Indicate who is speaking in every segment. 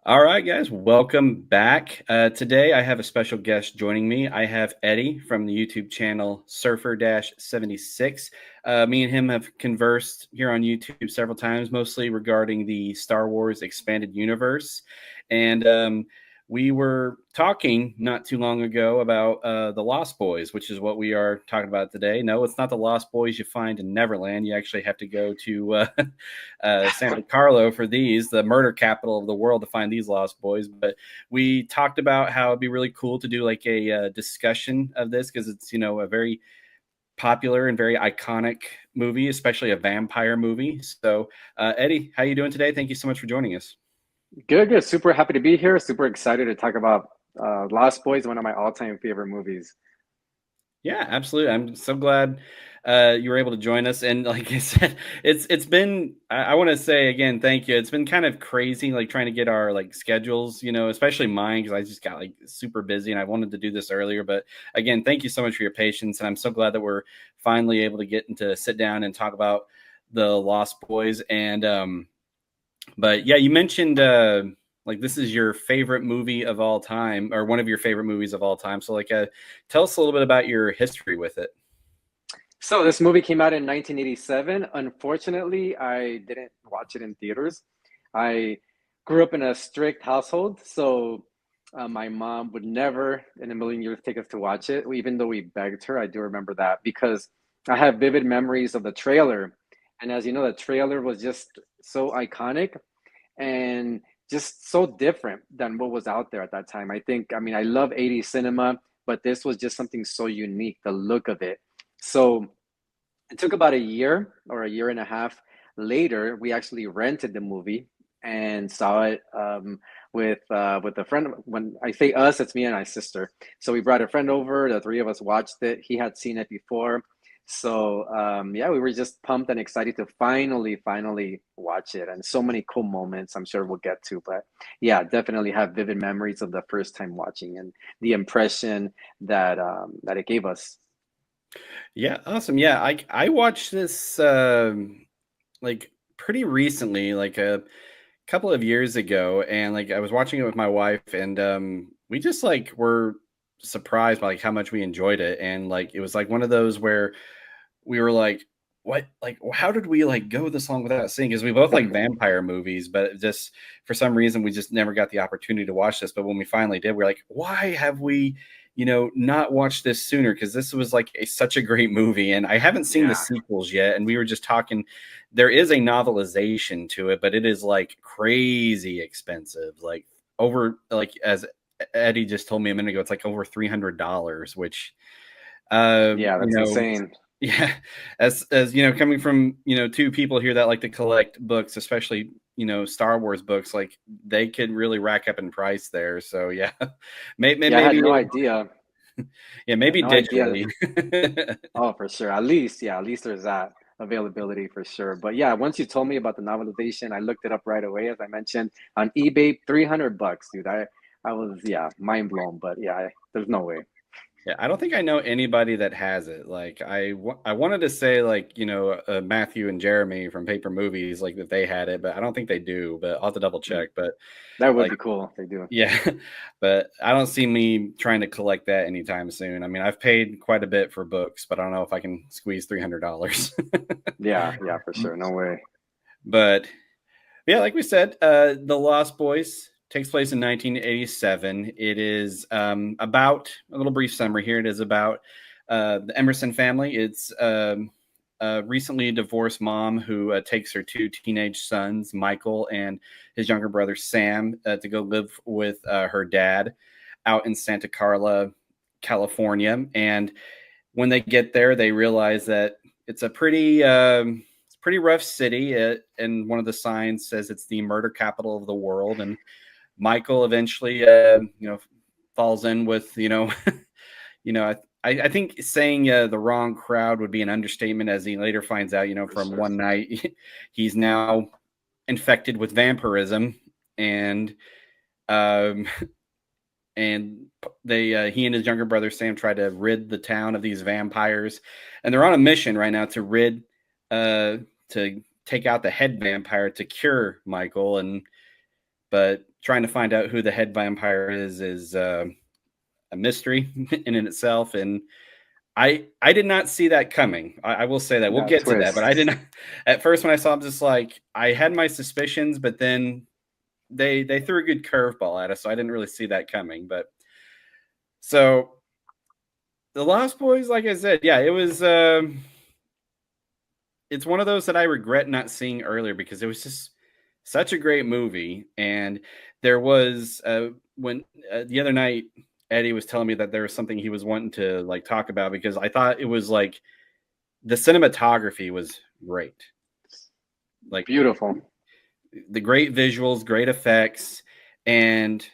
Speaker 1: All right, guys, welcome back. Today, I have a special guest joining me. I have Eddie from the YouTube channel Surfer 76. Me and him have conversed here on YouTube several times, mostly regarding the Star Wars expanded universe. And we were talking not too long ago about the Lost Boys, which is what we are talking about today. No, it's not the Lost Boys you find in Neverland. You actually have to go to Santa Carlo for these, the murder capital of the world, to find these Lost Boys. But we talked about how it'd be really cool to do like a discussion of this because it's a very popular and very iconic movie, especially a vampire movie. So, Eddie, how you doing today? Thank you so much for joining us.
Speaker 2: Good, good. Super happy to be here. Super excited to talk about Lost Boys, one of my all-time favorite movies.
Speaker 1: Yeah, absolutely. I'm so glad you were able to join us. And like I said, it's been I want to say again, thank you. It's been kind of crazy, like trying to get our like schedules, especially mine because I just got like super busy and I wanted to do this earlier. But again, thank you so much for your patience, and I'm so glad that we're finally able to get into sit down and talk about the Lost Boys. And but yeah, you mentioned like this is your favorite movie of all time, or one of your favorite movies of all time. So like, tell us a little bit about your history with it.
Speaker 2: So this movie came out in 1987. Unfortunately, I didn't watch it in theaters. I grew up in a strict household, so my mom would never in a million years take us to watch it, even though we begged her. I do remember that because I have vivid memories of the trailer. And as you know, the trailer was just so iconic and just so different than what was out there at that time. I love 80s cinema, but this was just something so unique, the look of it. So it took about a year or a year and a half later, we actually rented the movie and saw it with a friend. When I say us, it's me and my sister. So we brought a friend over. The three of us watched it. He had seen it before. So yeah, we were just pumped and excited to finally watch it. And so many cool moments I'm sure we'll get to. But yeah, definitely have vivid memories of the first time watching and the impression that it gave us.
Speaker 1: Yeah, awesome. Yeah, I watched this like pretty recently, like a couple of years ago, and like I was watching it with my wife, and we just like were surprised by like how much we enjoyed it, and like it was like one of those where we were like, what, like how did we like go this long without seeing? Because we both like vampire movies, but just for some reason we just never got the opportunity to watch this. But when we finally did, we're like, why have we not watched this sooner? Because this was like such a great movie, and I haven't seen the
Speaker 2: Yeah.
Speaker 1: sequels yet. And we were just talking, there is a novelization to it, but it is like crazy expensive, like over, like as Eddie just told me a minute ago, it's like over $300, which uh
Speaker 2: Yeah,
Speaker 1: you
Speaker 2: that's
Speaker 1: know
Speaker 2: insane.
Speaker 1: yeah, as coming from two people here that like to collect books, especially Star Wars books, like they could really rack up in price there. So yeah,
Speaker 2: Yeah, I had
Speaker 1: maybe
Speaker 2: no idea.
Speaker 1: yeah,
Speaker 2: I had
Speaker 1: maybe
Speaker 2: no idea.
Speaker 1: digitally.
Speaker 2: Oh, for sure. At least, yeah, at least there's that availability for sure. But yeah, once you told me about the novelization, I looked it up right away, as I mentioned, on eBay, 300 bucks, dude. I was, yeah, mind blown. But yeah, there's no way.
Speaker 1: Yeah, I don't think I know anybody that has it. Like I wanted to say like Matthew and Jeremy from Paper Movies, like that they had it, but I don't think they do. But I'll have to double
Speaker 2: Mm.
Speaker 1: check. But
Speaker 2: That would
Speaker 1: like,
Speaker 2: be cool if they do.
Speaker 1: yeah, but I don't see me trying to collect that anytime soon. I mean, I've paid quite a bit for books, but I don't know if I can squeeze $300.
Speaker 2: Yeah, yeah, for sure. No way.
Speaker 1: But yeah, like we said, The Lost Boys takes place in 1987. It is about a little brief summary here. It is about the Emerson family. It's a recently divorced mom who takes her two teenage sons, Michael and his younger brother Sam, to go live with her dad out in Santa Carla, California. And when they get there, they realize that it's a pretty rough city. And one of the signs says it's the murder capital of the world. And Michael eventually, falls in with I think saying the wrong crowd would be an understatement, as he later finds out,
Speaker 2: For
Speaker 1: from
Speaker 2: sure.
Speaker 1: one night he's now infected with vampirism, and um, and he and his younger brother Sam try to rid the town of these vampires, and they're on a mission right now to to take out the head vampire to cure Michael, but trying to find out who the head vampire is a mystery in itself. And I did not see that coming. I will say that we'll
Speaker 2: That
Speaker 1: get to that, but I
Speaker 2: twist.
Speaker 1: didn't. At first, when I saw, I'm just like I had my suspicions, but then they threw a good curveball at us, so I didn't really see that coming. But so the Lost Boys, like I said, yeah, it was. It's one of those that I regret not seeing earlier because it was just such a great movie. And there was when the other night Eddie was telling me that there was something he was wanting to like talk about because I thought it was like the cinematography was great, like
Speaker 2: Beautiful.
Speaker 1: the great visuals, great effects, and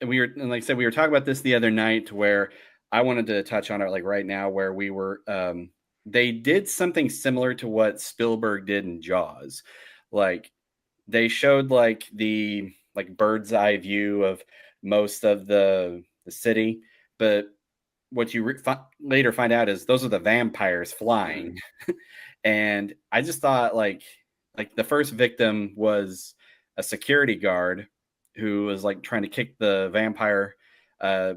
Speaker 1: and like I said, we were talking about this the other night where I wanted to touch on it like right now where we were they did something similar to what Spielberg did in Jaws. Like they showed like the like bird's eye view of most of the city, but what you later find out is those are the vampires
Speaker 2: Mhm.
Speaker 1: flying. And I just thought like the first victim was a security guard who was like trying to kick the vampire uh,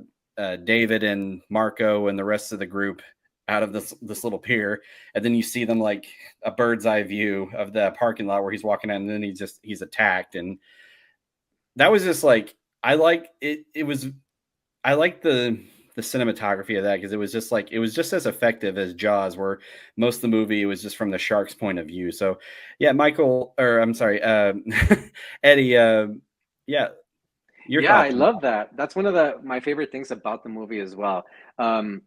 Speaker 1: David and Marco and the rest of the group out of this little pier, and then you see them like a bird's eye view of the parking lot where he's walking out, and then he's attacked, and that was just like I like it. It was I like the cinematography of that because it was just like it was just as effective as Jaws, where most of the movie was just from the shark's point of view. So, yeah, Michael, or I'm sorry, Eddie, yeah, your
Speaker 2: Yeah, I
Speaker 1: thoughts on
Speaker 2: love that. That's one of the my favorite things about the movie as well. Um,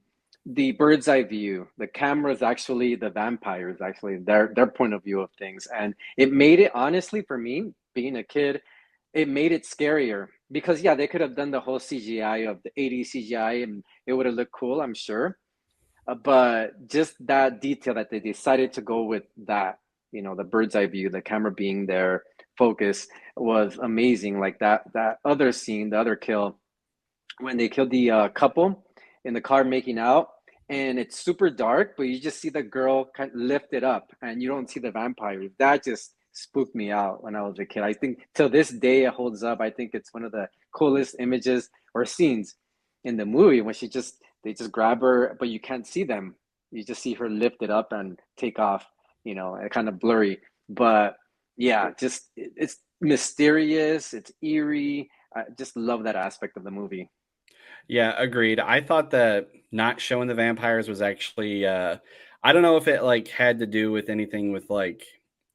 Speaker 2: the bird's eye view, the camera is actually the vampires, actually their point of view of things, and it made it honestly for me, being a kid, it made it scarier because yeah, they could have done the whole CGI of the 80s CGI and it would have looked cool, I'm sure. But just that detail that they decided to go with that, the bird's eye view, the camera being there, focus was amazing. Like that other scene, the other kill when they killed the couple in the car making out, and it's super dark, but you just see the girl kind of lift it up, and you don't see the vampires. That just spooked me out when I was a kid. I think till this day it holds up. I think it's one of the coolest images or scenes in the movie when they just grab her, but you can't see them. You just see her lift it up and take off. Kind of blurry, but yeah, just it's mysterious. It's eerie. I just love that aspect of the movie.
Speaker 1: Yeah, agreed. I thought that not showing the vampires was actually I don't know if it like had to do with anything with like,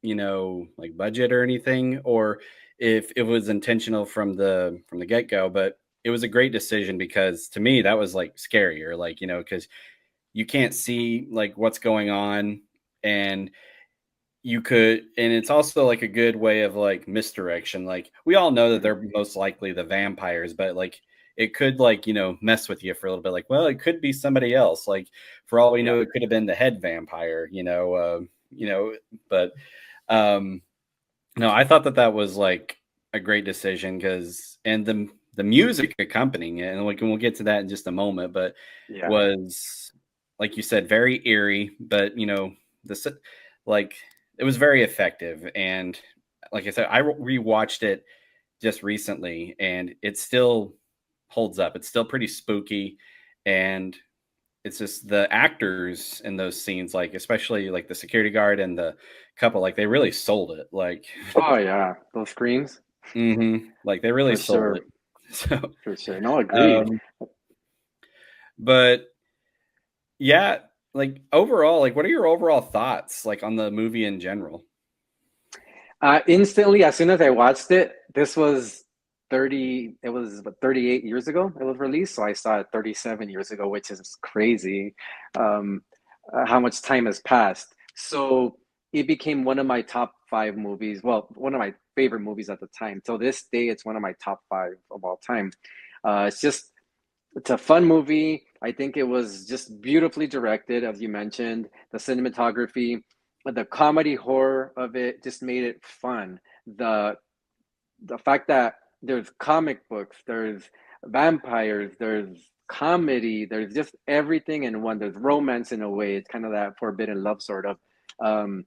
Speaker 1: like budget or anything or if it was intentional from the get-go, but it was a great decision because to me that was like scarier, like, cuz you can't see like what's going on and and it's also like a good way of like misdirection. Like we all know that they're most likely the vampires, but like it could like, mess with you for a little bit. Like, well, it could be somebody else. Like for all we
Speaker 2: Yeah.
Speaker 1: know, it could have been the head vampire, but um no, I thought that that was like a great decision because and the music accompanying it, and like and we'll get to that in just a moment, but
Speaker 2: Yeah.
Speaker 1: was like you said, very eerie, but like it was very effective. And like I said, I rewatched it just recently, and it still holds up. It's still pretty spooky, and it's just the actors in those scenes, like especially like the security guard and the couple, like they really sold it. Like
Speaker 2: Oh yeah, those screams
Speaker 1: like they really
Speaker 2: for
Speaker 1: sold
Speaker 2: sure,
Speaker 1: it. So,
Speaker 2: for sure. No, agreed.
Speaker 1: um, but yeah, like overall, like what are your overall thoughts like on the movie in general?
Speaker 2: Instantly, as soon as I watched it, this was 30. It was what, 38 years ago. It was released, so I saw it 37 years ago, which is crazy. Um, how much time has passed? So it became one of my top five movies. Well, one of my favorite movies at the time. Till this day, it's one of my top five of all time. It's a fun movie. I think it was just beautifully directed, as you mentioned. The cinematography, the comedy horror of it just made it fun. The fact that there's comic books, there's vampires, there's comedy, there's just everything in one. There's romance in a way. It's kind of that forbidden love sort of. Um,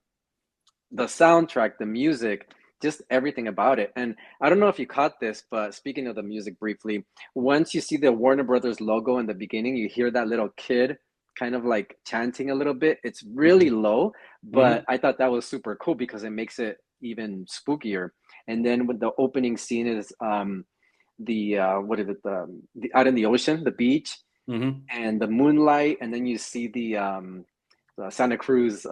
Speaker 2: the soundtrack, the music, just everything about it. And I don't know if you caught this, but speaking of the music briefly, once you see the Warner Brothers logo in the beginning, you hear that little kid kind of like chanting a little bit. It's really
Speaker 1: Mhm.
Speaker 2: low, but
Speaker 1: Mhm.
Speaker 2: I thought that was super cool because it makes it even spookier. And then with the opening scene is the what is it, the out in the ocean, the beach,
Speaker 1: Mhm.
Speaker 2: and the moonlight, and then you see the Santa Cruz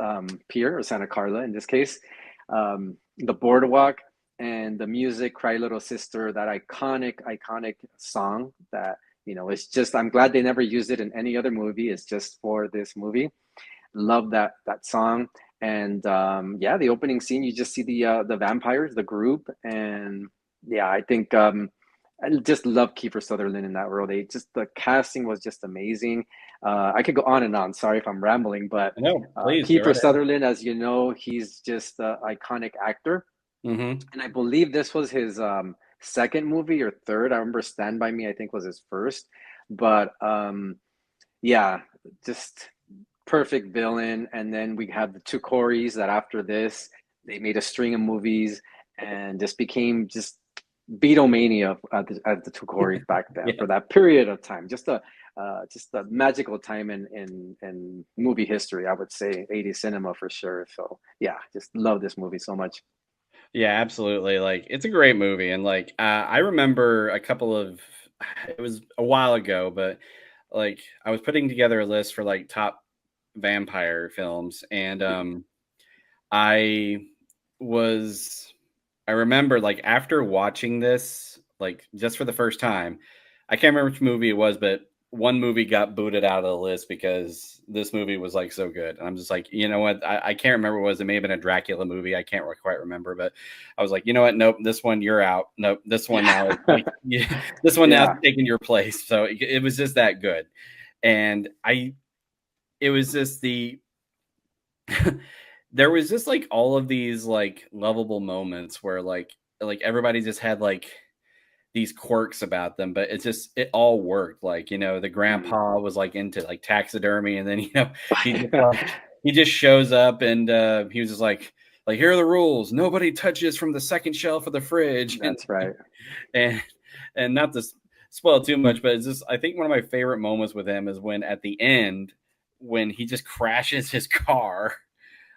Speaker 2: pier, or Santa Carla in this case, the boardwalk, and the music, "Cry Little Sister," that iconic song that, it's just, I'm glad they never used it in any other movie. It's just for this movie. Love that song. And yeah, the opening scene, you just see the vampires, the group, and yeah, I think I just love Kiefer Sutherland in that role. The casting was just amazing. I could go on and on. Sorry if I'm rambling, but
Speaker 1: No, please go
Speaker 2: Kiefer
Speaker 1: right ahead.
Speaker 2: Sutherland, as you know, he's just an iconic actor,
Speaker 1: Mhm.
Speaker 2: and I believe this was his second movie or third. I remember Stand by Me, I think, was his first, but yeah, just perfect villain. And then we have the two Corys that after this, they made a string of movies and just became just Beatlemania at the two Corys back then
Speaker 1: Yeah.
Speaker 2: for that period of time. Just a magical time in movie history, I would say, 80s cinema for sure. So yeah, just love this movie so much.
Speaker 1: Yeah, absolutely. Like it's a great movie, and like I remember a couple of it was a while ago, but like I was putting together a list for like top vampire films, and I was I remember like after watching this, like just for the first time, I can't remember which movie it was, but one movie got booted out of the list because this movie was like so good. And I'm just like, you know what? I can't remember what it was. It may have been a Dracula movie. I can't quite remember, but I was like, you know what? Nope, this one you're out. Nope, this one
Speaker 2: Yeah.
Speaker 1: now is like this one now is
Speaker 2: Yeah.
Speaker 1: taking your place. So it was just that good. And it was just there was just like all of these like lovable moments where like everybody just had like these quirks about them, but it all worked. Like, the
Speaker 2: Mm.
Speaker 1: grandpa was like into like taxidermy, and then he just like he just shows up, and he was just like here are the rules. Nobody touches from the second shelf of the fridge. and
Speaker 2: That's right.
Speaker 1: and and not to spoil too much, but it's just I think one of my favorite moments with him is when at the end when he just crashes his car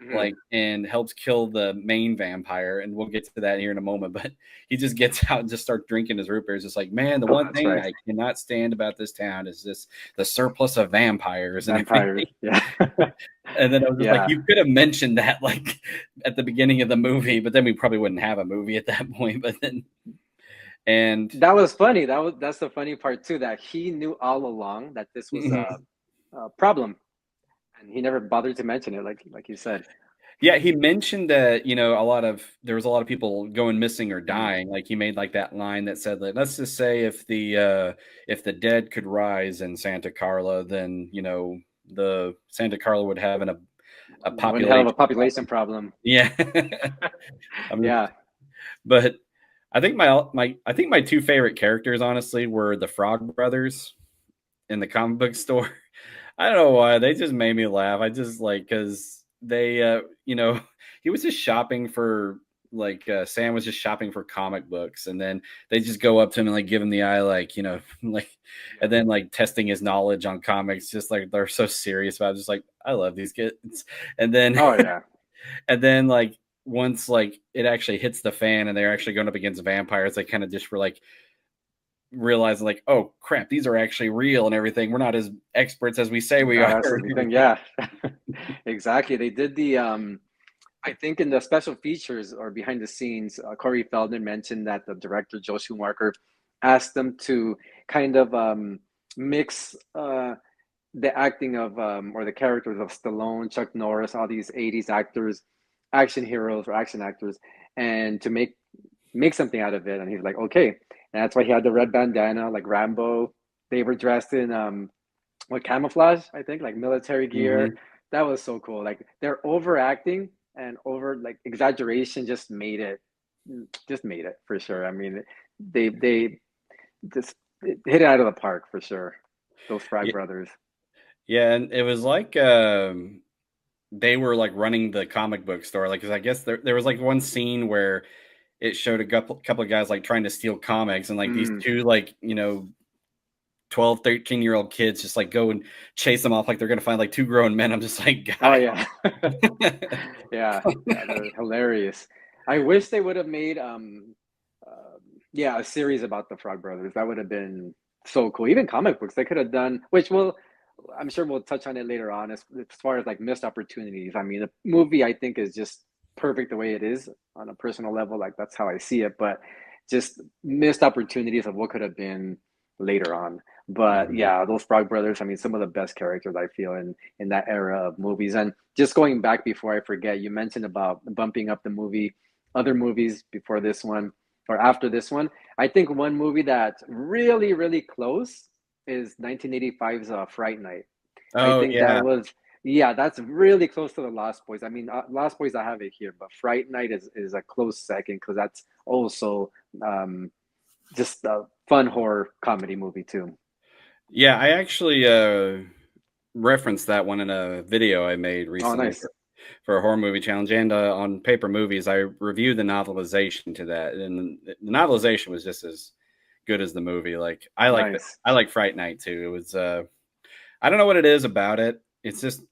Speaker 2: Mhm.
Speaker 1: like and helps kill the main vampire, and we'll get to that here in a moment. But he just gets out and just starts drinking his root beers. It's like, man, the
Speaker 2: Oh,
Speaker 1: one
Speaker 2: that's
Speaker 1: thing
Speaker 2: right.
Speaker 1: I cannot stand about this town is this the surplus of vampires and
Speaker 2: Vampires.
Speaker 1: everything.
Speaker 2: Yeah.
Speaker 1: And then I was just like,
Speaker 2: Yeah.
Speaker 1: you could have mentioned that like at the beginning of the movie, but then we probably wouldn't have a movie at that point. But then and
Speaker 2: That was funny. That's the funny part too, that he knew all along that this was
Speaker 1: mhm.
Speaker 2: a problem, and he never bothered to mention it, like you said.
Speaker 1: Yeah, he mentioned that, there was a lot of people going missing or
Speaker 2: Mm.
Speaker 1: dying. Like he made like that line that said like, let's just say if the dead could rise in Santa Carla, then, the Santa Carla would have a
Speaker 2: One hell of a
Speaker 1: population
Speaker 2: population
Speaker 1: problem.
Speaker 2: problem.
Speaker 1: Yeah. I'm just,
Speaker 2: Yeah.
Speaker 1: but I think my two favorite characters honestly were the Frog Brothers in the comic book store. I don't know why they just made me laugh. I just like because they, he was just shopping for Sam was just shopping for comic books, and then they just go up to him and like give him the eye, like like,
Speaker 2: Yeah.
Speaker 1: and then like testing his knowledge on comics, just like they're so serious about it. Just like I love these kids, and then
Speaker 2: Oh yeah.
Speaker 1: and then like once like it actually hits the fan and they're actually going up against vampires, they kind of just were like realizing like, oh crap, these are actually real and everything. We're not as experts as we say we are.
Speaker 2: Badass as we think. Yeah. Exactly. They did the I think in the special features or behind the scenes, Corey Feldman mentioned that the director Joel Schumacher asked them to kind of mix the acting of or the characters of Stallone, Chuck Norris, all these 80s actors, action heroes or action actors, and to make something out of it. And he's like, okay. And that's why he had the red bandana, like Rambo. They were dressed in what, camouflage, I think, like military gear.
Speaker 1: Mhm.
Speaker 2: That was so cool. Like they're overacting and over like exaggeration just made it for sure. I mean, they just hit it out of the park for sure. Those Frag
Speaker 1: Yeah,
Speaker 2: brothers.
Speaker 1: yeah, and it was like they were like running the comic book store, like because I guess there was like one scene where it showed a couple of guys like trying to steal comics, and like these
Speaker 2: Mm.
Speaker 1: two like 12, 13-year-old kids just like go and chase them off like they're gonna find like two grown men. I'm just like,
Speaker 2: Oh
Speaker 1: guy.
Speaker 2: yeah. Yeah, yeah, they're hilarious. I wish they would have made yeah, a series about the Frog Brothers. That would have been so cool. Even comic books they could have done, which will I'm sure we'll touch on it later on as far as like missed opportunities. I mean, the movie I think is just perfect the way it is on a personal level. Like that's how I see it, but just missed opportunities of what could have been later on. But
Speaker 1: Mhm.
Speaker 2: yeah, those Frog Brothers, I mean, some of the best characters I feel in that era of movies. And just going back before I forget, you mentioned about bumping up the movie, other movies before this one or after this one. I think one movie that's really, really close is 1985's Fright Night. I
Speaker 1: Oh
Speaker 2: think that
Speaker 1: yeah.
Speaker 2: was, yeah, that's really close to the Lost Boys. I mean, Lost Boys, I have it here, but Fright Night is a close second because that's also um, just a fun horror comedy movie too.
Speaker 1: Yeah, I actually referenced that one in a video I made
Speaker 2: Oh,
Speaker 1: recently
Speaker 2: nice.
Speaker 1: for a horror movie challenge, and on Paper Movies, I reviewed the novelization to that, and the novelization was just as good as the movie. Like
Speaker 2: Nice.
Speaker 1: I like Fright Night too. It was I don't know what it is about it. It's just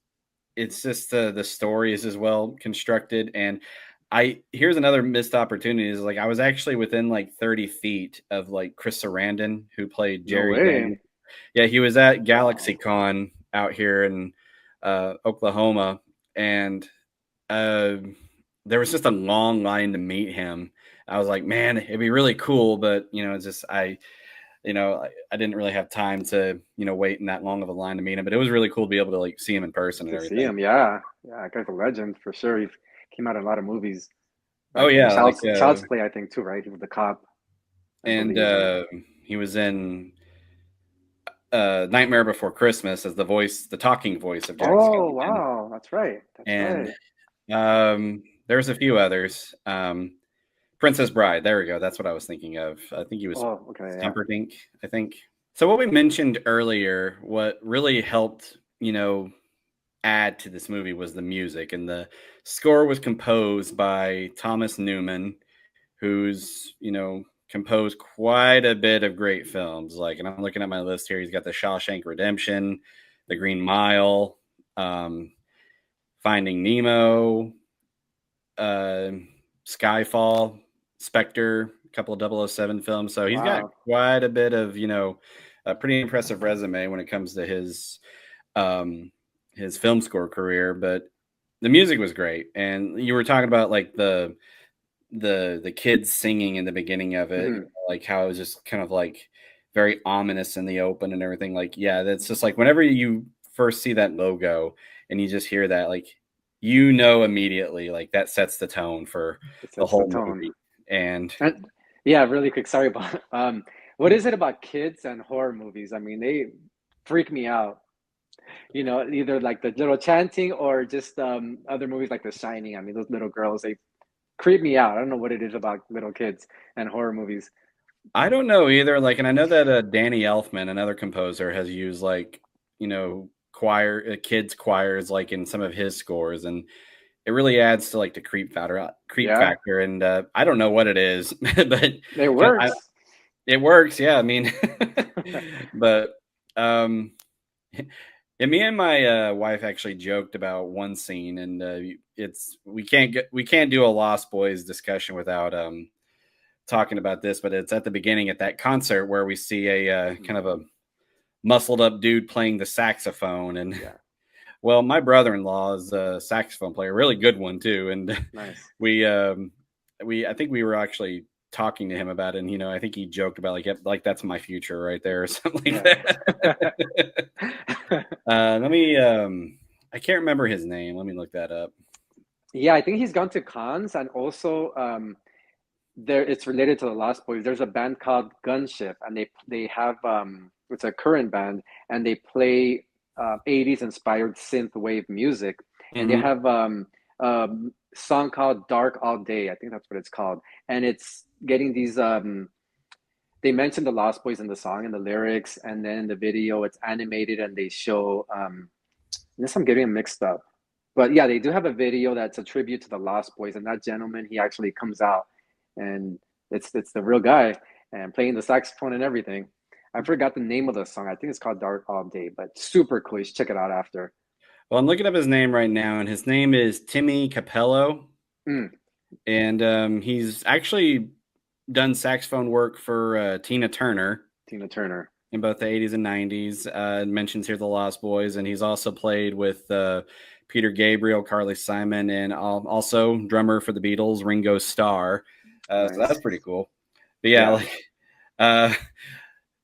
Speaker 1: the story is as well constructed, and I here's another missed opportunity is like I was actually within like 30 feet of like Chris Sarandon who played
Speaker 2: No
Speaker 1: Jerry Dang.
Speaker 2: way.
Speaker 1: Yeah, he was at
Speaker 2: Wow.
Speaker 1: GalaxyCon out here in Oklahoma, and uh, there was just a long line to meet him. I was like, man, it'd be really cool, but it's just I didn't really have time to wait in that long of a line to meet him. But it was really cool to be able to like see him in person and
Speaker 2: To see
Speaker 1: everything.
Speaker 2: him, yeah. Yeah, that guy's a legend for sure. He came out in a lot of movies.
Speaker 1: Oh
Speaker 2: Back in
Speaker 1: yeah, like
Speaker 2: Child's Play, I think too, right? He was the cop, I
Speaker 1: and
Speaker 2: believe. And
Speaker 1: he was in Nightmare Before Christmas as the talking voice of Jack
Speaker 2: oh
Speaker 1: Skellington,
Speaker 2: wow, that's right. That's
Speaker 1: and
Speaker 2: right.
Speaker 1: there's a few others. Princess Bride. There we go. That's what I was thinking of. I think he was
Speaker 2: Oh, okay, yeah.
Speaker 1: Humperdinck. I think. So what we mentioned earlier, what really helped, add to this movie was the music, and the score was composed by Thomas Newman, who's composed quite a bit of great films. Like, and I'm looking at my list here. He's got The Shawshank Redemption, The Green Mile, um, Finding Nemo, uh, Skyfall, Spectre, a couple of 007 films. So he's got
Speaker 2: Wow.
Speaker 1: quite a bit of, a pretty impressive resume when it comes to um, his film score career. But the music was great, and you were talking about like the kids singing in the beginning of it,
Speaker 2: Mhm.
Speaker 1: like how it was just kind of like very ominous in the open and everything. Like, yeah, that's just like whenever you first see that logo and you just hear that, like immediately, like that sets the tone for
Speaker 2: It
Speaker 1: the
Speaker 2: sets the
Speaker 1: whole
Speaker 2: tone.
Speaker 1: movie. And
Speaker 2: And yeah, really quick, sorry about what is it about kids and horror movies? I mean, they freak me out. Either like the little chanting or just other movies like The Shining. I mean, those little girls, they creep me out. I don't know what it is about little kids and horror movies.
Speaker 1: I don't know either. Like, and I know that Danny Elfman, another composer, has used like kids choirs like in some of his scores, and it really adds to like the creep
Speaker 2: Yeah,
Speaker 1: factor. And I don't know what it is, but
Speaker 2: it
Speaker 1: 'cause I,
Speaker 2: works.
Speaker 1: it works. Yeah, I mean, but um, and me and my wife actually joked about one scene, and it's we can't do a Lost Boys discussion without talking about this, but it's at the beginning at that concert where we see a
Speaker 2: Mhm.
Speaker 1: kind of a muscled up dude playing the saxophone. And
Speaker 2: Yeah,
Speaker 1: well, my brother-in-law is a saxophone player, really good one too. And
Speaker 2: nice.
Speaker 1: we I think we were actually talking to him about it, and I think he joked about like, yep, like that's my future right there or something like
Speaker 2: Yeah.
Speaker 1: that. Let me I can't remember his name. Let me look that up.
Speaker 2: Yeah, I think he's gone to cons and also there it's related to the Lost Boys. There's a band called Gunship and they have it's a current band and they play 80s inspired synth wave music and they
Speaker 1: Hmm.
Speaker 2: have song called Dark All Day. I think that's what it's called. And it's getting these they mentioned the Lost Boys in the song and the lyrics and then in the video it's animated and they show unless I'm getting them mixed up. But yeah, they do have a video that's a tribute to the Lost Boys, and that gentleman he actually comes out and it's the real guy and playing the saxophone and everything. I forgot the name of the song. I think it's called Dark All Day, but super cool. You should check it out after.
Speaker 1: Well, I'm looking up his name right now, and his name is Timmy Capello,
Speaker 2: Mm,
Speaker 1: and he's actually done saxophone work for Tina Turner
Speaker 2: Tina Turner.
Speaker 1: in both the 80s and 90s. Mentions here the Lost Boys, and he's also played with Peter Gabriel, Carly Simon, and also drummer for the Beatles, Ringo Starr. So that's
Speaker 2: Nice.
Speaker 1: pretty cool. But yeah,
Speaker 2: Yeah.
Speaker 1: like uh,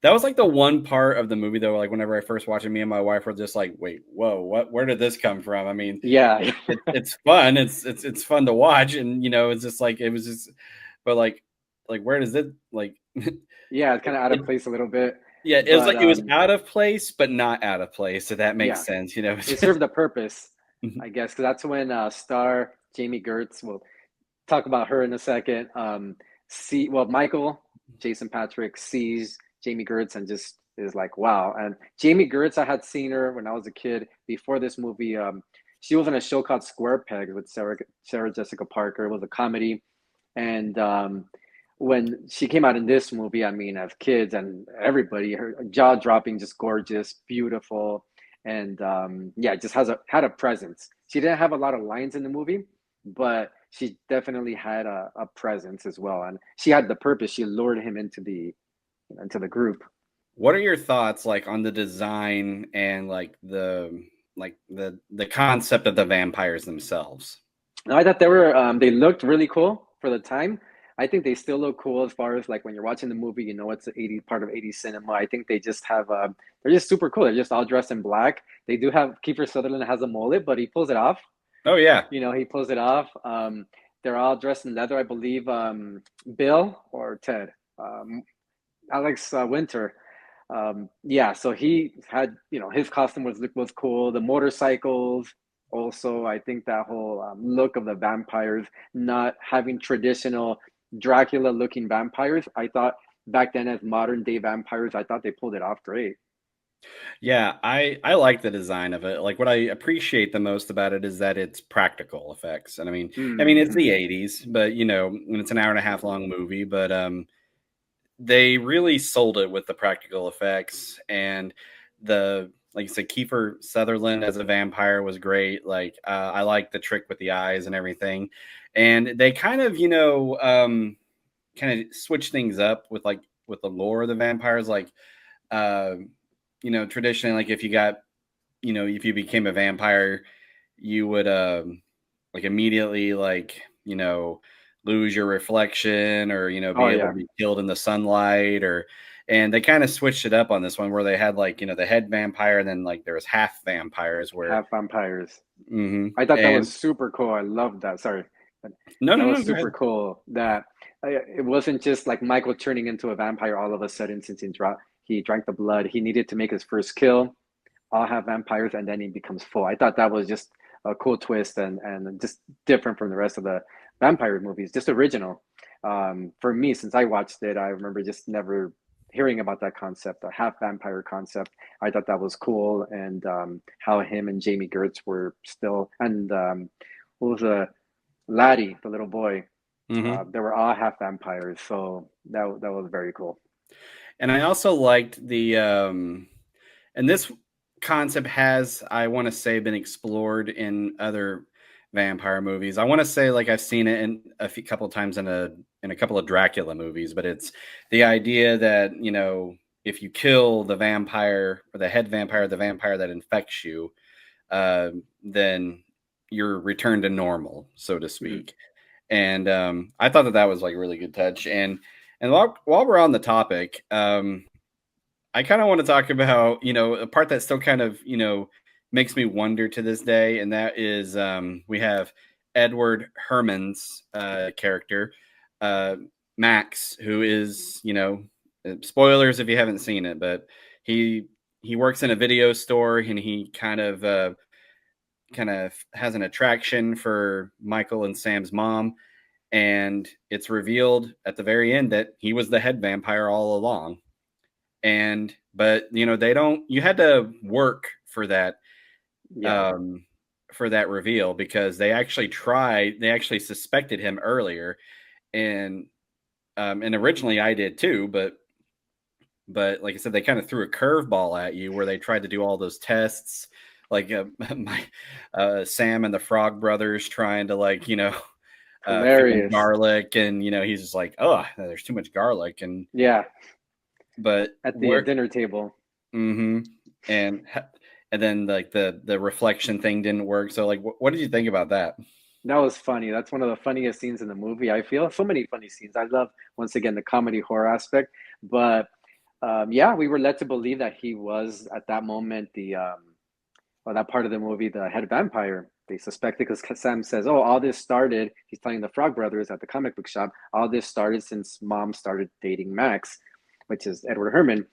Speaker 1: that was like the one part of the movie though. Like whenever I first watched it, me and my wife were just like, "Wait, whoa, what? Where did this come from?" I mean,
Speaker 2: Yeah.
Speaker 1: it's fun. It's fun to watch, and it's just like it was just, but like where does it like?
Speaker 2: Yeah, it's kind of out of
Speaker 1: it,
Speaker 2: place a little bit,
Speaker 1: Yeah, it was
Speaker 2: but
Speaker 1: like it was out of place, but not out of place. So that makes
Speaker 2: yeah,
Speaker 1: sense,
Speaker 2: it served a purpose,
Speaker 1: Mhm.
Speaker 2: I guess, because that's when star Jamie Gertz, we'll talk about her in a second. Michael Jason Patrick sees Jamie Gertz and just is like, wow. And Jamie Gertz, I had seen her when I was a kid before this movie. She was in a show called Square Peg with Sarah Jessica Parker. It was a comedy, and when she came out in this movie, I mean, as kids and everybody, her jaw dropping, just gorgeous, beautiful, and yeah, just had a presence. She didn't have a lot of lines in the movie, but she definitely had a presence as well, and she had the purpose. She lured him into the group.
Speaker 1: What are your thoughts like on the design and like the concept of the vampires themselves?
Speaker 2: No, I thought they looked really cool for the time. I think they still look cool as far as like when you're watching the movie, you know it's the 80 part of 80s cinema. I think they just have they're just super cool. They're just all dressed in black. They do have Kiefer Sutherland has a mullet, but he pulls it off.
Speaker 1: Oh yeah,
Speaker 2: You know, he pulls it off. They're all dressed in leather, I believe. Bill or Ted, Alex Winter. Yeah, so he had, you know, his costume was cool. The motorcycles, also, I think that whole look of the vampires, not having traditional Dracula looking vampires. I thought back then, as modern day vampires, I thought they pulled it off great.
Speaker 1: yeah. I like the design of it. Like what I appreciate the most about it is that it's practical effects. And I mean it's the
Speaker 2: Mm-hmm.
Speaker 1: '80s, but and it's an hour and a half long movie, but they really sold it with the practical effects and the like you said, Kiefer Sutherland as a vampire was great. Like I like the trick with the eyes and everything, and they kind of kind of switch things up with with the lore of the vampires. Like uh, traditionally, like if you got if you became a vampire, you would like immediately lose your reflection or
Speaker 2: Oh
Speaker 1: be able
Speaker 2: yeah,
Speaker 1: to be killed in the sunlight or and they kind of switched it up on this one where they had the head vampire and then like there was half vampires where
Speaker 2: half vampires. I thought that was
Speaker 1: and
Speaker 2: super cool. I loved that. Sorry, but
Speaker 1: no
Speaker 2: that
Speaker 1: no
Speaker 2: was
Speaker 1: no go
Speaker 2: super
Speaker 1: ahead.
Speaker 2: cool. That it wasn't just like Michael turning into a vampire all of a sudden since he drank the blood. He needed to make his first kill. All have vampires, and then he becomes full. I thought that was just a cool twist and just different from the rest of the vampire movies. Just original. For me, since I watched it, I remember just never hearing about that concept, the half vampire concept. I thought that was cool, and how him and Jamie Gertz were still, and what was Laddie, the little boy.
Speaker 1: Hmm.
Speaker 2: They were all half vampires, so that was very cool.
Speaker 1: And I also liked the and this concept has I want to say been explored in other vampire movies. I want to say like I've seen it in couple times in a couple of Dracula movies, but it's the idea that if you kill the vampire or the head vampire, the vampire that infects you, then you're returned to normal, so to
Speaker 2: Mm-hmm.
Speaker 1: speak. And I thought that that was like a really good touch. And while we're on the topic, I kind of want to talk about, a part that still kind of, makes me wonder to this day. And that is we have Edward Herman's character, uh, Max, who is, spoilers if you haven't seen it, but he he works in a video store and he kind of has an attraction for Michael and Sam's mom. And it's revealed at the very end that he was the head vampire all along and but they don't you had to work
Speaker 2: Yeah.
Speaker 1: um for that reveal because they actually suspected him earlier and And originally I did too, but like I said, they kind of threw a curveball at you where they tried to do all those tests, like my Sam and the Frog Brothers trying to like feed him
Speaker 2: Hilarious.
Speaker 1: garlic, and he's just like, oh, there's too much garlic, and
Speaker 2: Yeah,
Speaker 1: but
Speaker 2: at the
Speaker 1: where,
Speaker 2: dinner table.
Speaker 1: mm-hmm, and and then like the reflection thing didn't work. So like, what did you think about that?
Speaker 2: That was funny. That's one of the funniest scenes in the movie, I feel. So many funny scenes. I love, once again, the comedy horror aspect. But yeah, we were led to believe that he was, at that moment, well, that part of the movie, the head vampire. They suspected because Sam says, oh, all this started, he's telling the Frog Brothers at the comic book shop, all this started since mom started dating Max, which is Edward Herman.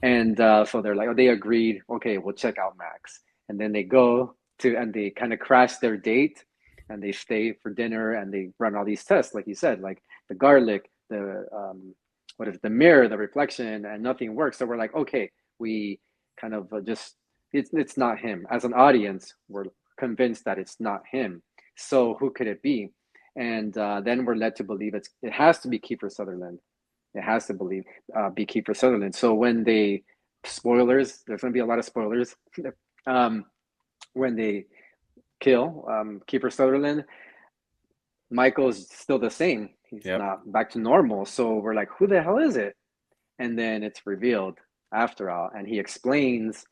Speaker 2: And so they're like, oh, they agreed, okay, we'll check out Max. And then they go to, and they kind of crash their date and they stay for dinner and they run all these tests, like you said, like the garlic, the, what is it, the mirror, the reflection, and nothing works. So we're like, okay, we kind of just, it's not him. As an audience, we're convinced that it's not him. So who could it be? And then we're led to believe it has to be Kiefer Sutherland. It has to believe be Kiefer Sutherland. So when they spoilers, there's going to be a lot of spoilers. um, when they kill Kiefer Sutherland, Michael's still the same. He's
Speaker 1: Yep.
Speaker 2: not back to normal. So we're like, who the hell is it? And then it's revealed after all, and he explains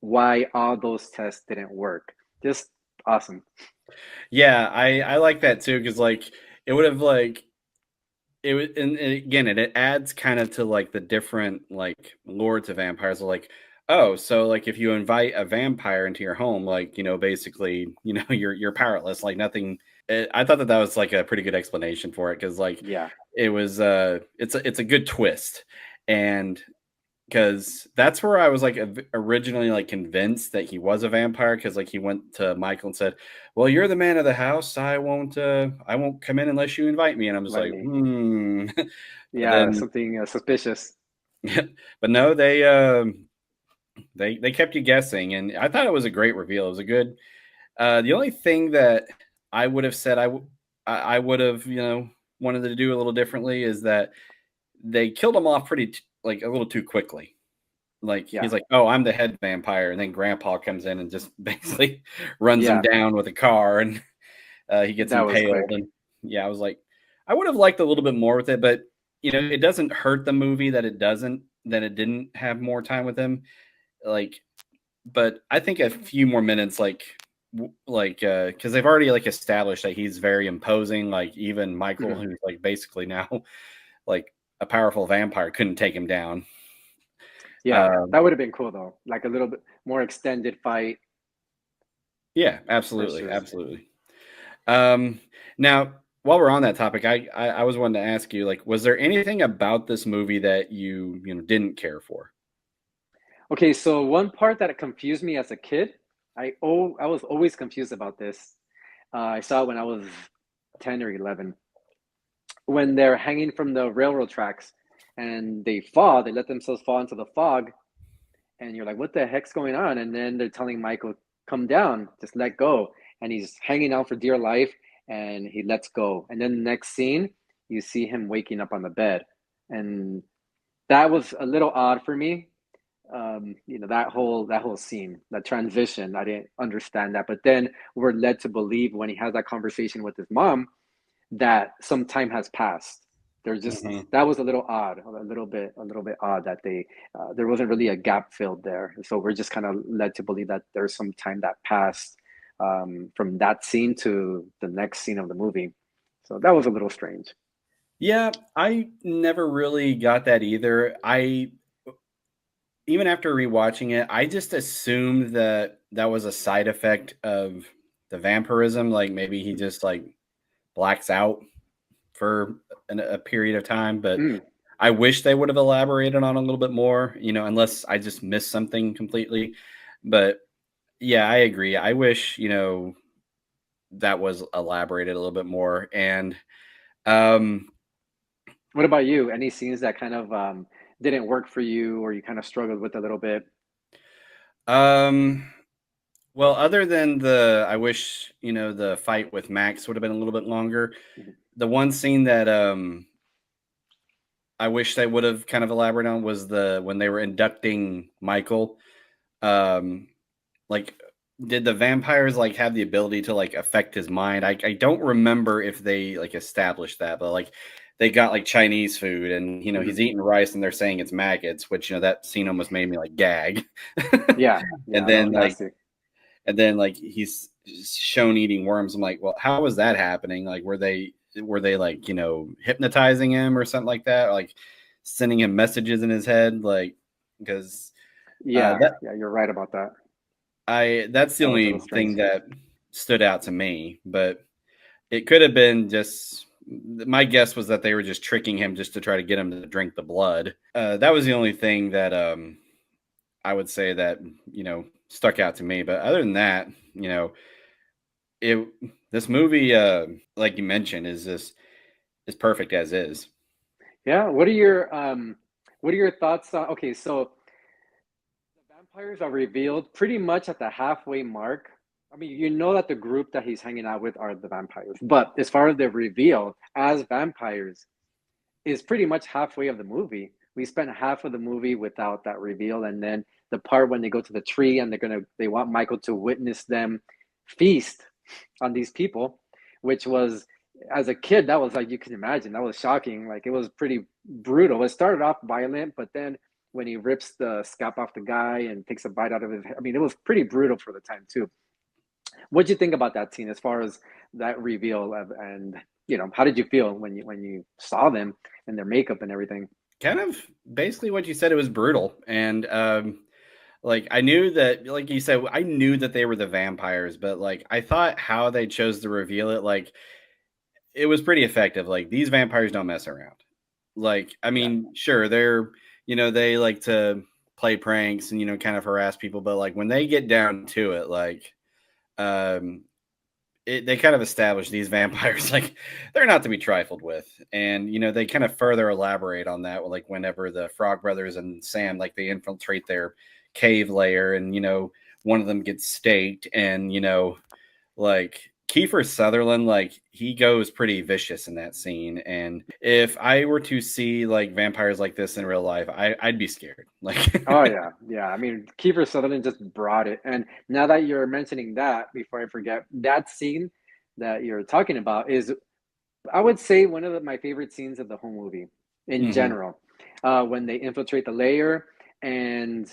Speaker 2: why all those tests didn't work. Just awesome.
Speaker 1: Yeah, I like that too, because like it would have like it would, and again, it adds kind of to like the different like lore to vampires. Like, oh, so like if you invite a vampire into your home, like basically, you're powerless. Like nothing. I thought that was like a pretty good explanation for it, because like
Speaker 2: Yeah,
Speaker 1: it was it's a good twist, and because that's where I was like originally like convinced that he was a vampire, because like he went to Michael and said, "Well, you're the man of the house. I won't come in unless you invite me." And I'm just
Speaker 2: let
Speaker 1: like,
Speaker 2: me.
Speaker 1: hmm. But
Speaker 2: Yeah,
Speaker 1: then,
Speaker 2: something suspicious.
Speaker 1: but no, they kept you guessing, and I thought it was a great reveal. It was a good. The only thing that I would have said I would have wanted to do a little differently is that they killed him off like a little too quickly. Like
Speaker 2: Yeah,
Speaker 1: he's like, "Oh, I'm the head vampire," and then Grandpa comes in and just basically runs him
Speaker 2: yeah,
Speaker 1: down with a car, and he gets
Speaker 2: that was
Speaker 1: impaled.
Speaker 2: quick.
Speaker 1: And yeah, I was like, I would have liked a little bit more with it, but it doesn't hurt the movie that it didn't have more time with him. Like, but I think a few more minutes, because they've already like established that he's very imposing. Like even Michael,
Speaker 2: Mhm.
Speaker 1: who's like basically now like a powerful vampire, couldn't take him down.
Speaker 2: Yeah,
Speaker 1: Um,
Speaker 2: that would have been cool though. Like a little bit more extended fight
Speaker 1: yeah, absolutely,
Speaker 2: versus.
Speaker 1: absolutely. Um, Now, while we're on that topic, I was wanting to ask you, like, was there anything about this movie that you didn't care for?
Speaker 2: Okay, so one part that confused me as a kid, I was always confused about this. I saw it when I was 10 or 11. When they're hanging from the railroad tracks and they fall, they let themselves fall into the fog, and you're like, what the heck's going on? And then they're telling Michael, come down, just let go. And he's hanging out for dear life and he lets go. And then the next scene, you see him waking up on the bed. And that was a little odd for me. That whole scene, that transition, I didn't understand that. But then we're led to believe when he has that conversation with his mom that some time has passed. There's just
Speaker 1: Hmm.
Speaker 2: that was a little odd, a little bit odd that there wasn't really a gap filled there. So we're just kind of led to believe that there's some time that passed from that scene to the next scene of the movie. So that was a little strange.
Speaker 1: Yeah, I never really got that either. I Even after rewatching it, I just assumed that that was a side effect of the vampirism. Like maybe he just like blacks out for a period of time, but
Speaker 2: Mm.
Speaker 1: I wish they would have elaborated on a little bit more, unless I just missed something completely. But yeah, I agree. I wish, that was elaborated a little bit more. And um
Speaker 2: What about you? Any scenes that kind of didn't work for you, or you kind of struggled with a little bit?
Speaker 1: um well, other than I wish, the fight with Max would have been a little bit longer.
Speaker 2: Mhm.
Speaker 1: The one scene that I wish they would have kind of elaborated on was the when they were inducting Michael. Um, like, did the vampires like have the ability to like affect his mind? I don't remember if they like established that, but like they got like Chinese food and
Speaker 2: Mhm.
Speaker 1: he's eating rice and they're saying it's maggots, which that scene almost made me like gag.
Speaker 2: Yeah,
Speaker 1: and
Speaker 2: yeah, that was
Speaker 1: then like
Speaker 2: nasty.
Speaker 1: and then like he's shown eating worms. I'm like, well, how was that happening? Like, were they like hypnotizing him or something like that? Or, like sending him messages in his head, like because
Speaker 2: Yeah,
Speaker 1: that
Speaker 2: yeah, you're right about that.
Speaker 1: that's the
Speaker 2: That was a little
Speaker 1: only
Speaker 2: strange.
Speaker 1: thing that stood out to me. But it could have been just my guess was that they were just tricking him just to try to get him to drink the blood. That was the only thing that I would say that stuck out to me. But other than that, it this movie, like you mentioned, is perfect as is.
Speaker 2: Yeah, what are your thoughts on okay, so the vampires are revealed pretty much at the halfway mark. I mean, you know that the group that he's hanging out with are the vampires, but as far as the reveal as vampires is pretty much halfway of the movie. We spent half of the movie without that reveal, and then the part when they go to the tree and they want Michael to witness them feast on these people, which was as a kid that was like you can imagine that was shocking. Like it was pretty brutal. It started off violent, but then when he rips the scalp off the guy and takes a bite out of his head, I mean, it was pretty brutal for the time too. What'd you think about that scene as far as that reveal of, and how did you feel when you saw them and their makeup and everything?
Speaker 1: Kind of basically what you said. It was brutal, and like I knew that, like you said, I knew that they were the vampires, but like I thought how they chose to reveal it, like it was pretty effective. Like these vampires don't mess around. Like I
Speaker 2: Yeah.
Speaker 1: mean, sure, they're they like to play pranks and kind of harass people, but like when they get down to it, like um they kind of establish these vampires like they're not to be trifled with, and they kind of further elaborate on that, like whenever the Frog Brothers and Sam like they infiltrate their cave layer, and one of them gets staked, and like Kiefer Sutherland, like he goes pretty vicious in that scene, and if I were to see like vampires like this in real life, I'd be scared. Like,
Speaker 2: Oh yeah, yeah. I mean, Kiefer Sutherland just brought it. And now that you're mentioning that, before I forget, that scene that you're talking about is, I would say, one of my favorite scenes of the whole movie in
Speaker 1: hmm
Speaker 2: general. When they infiltrate the layer and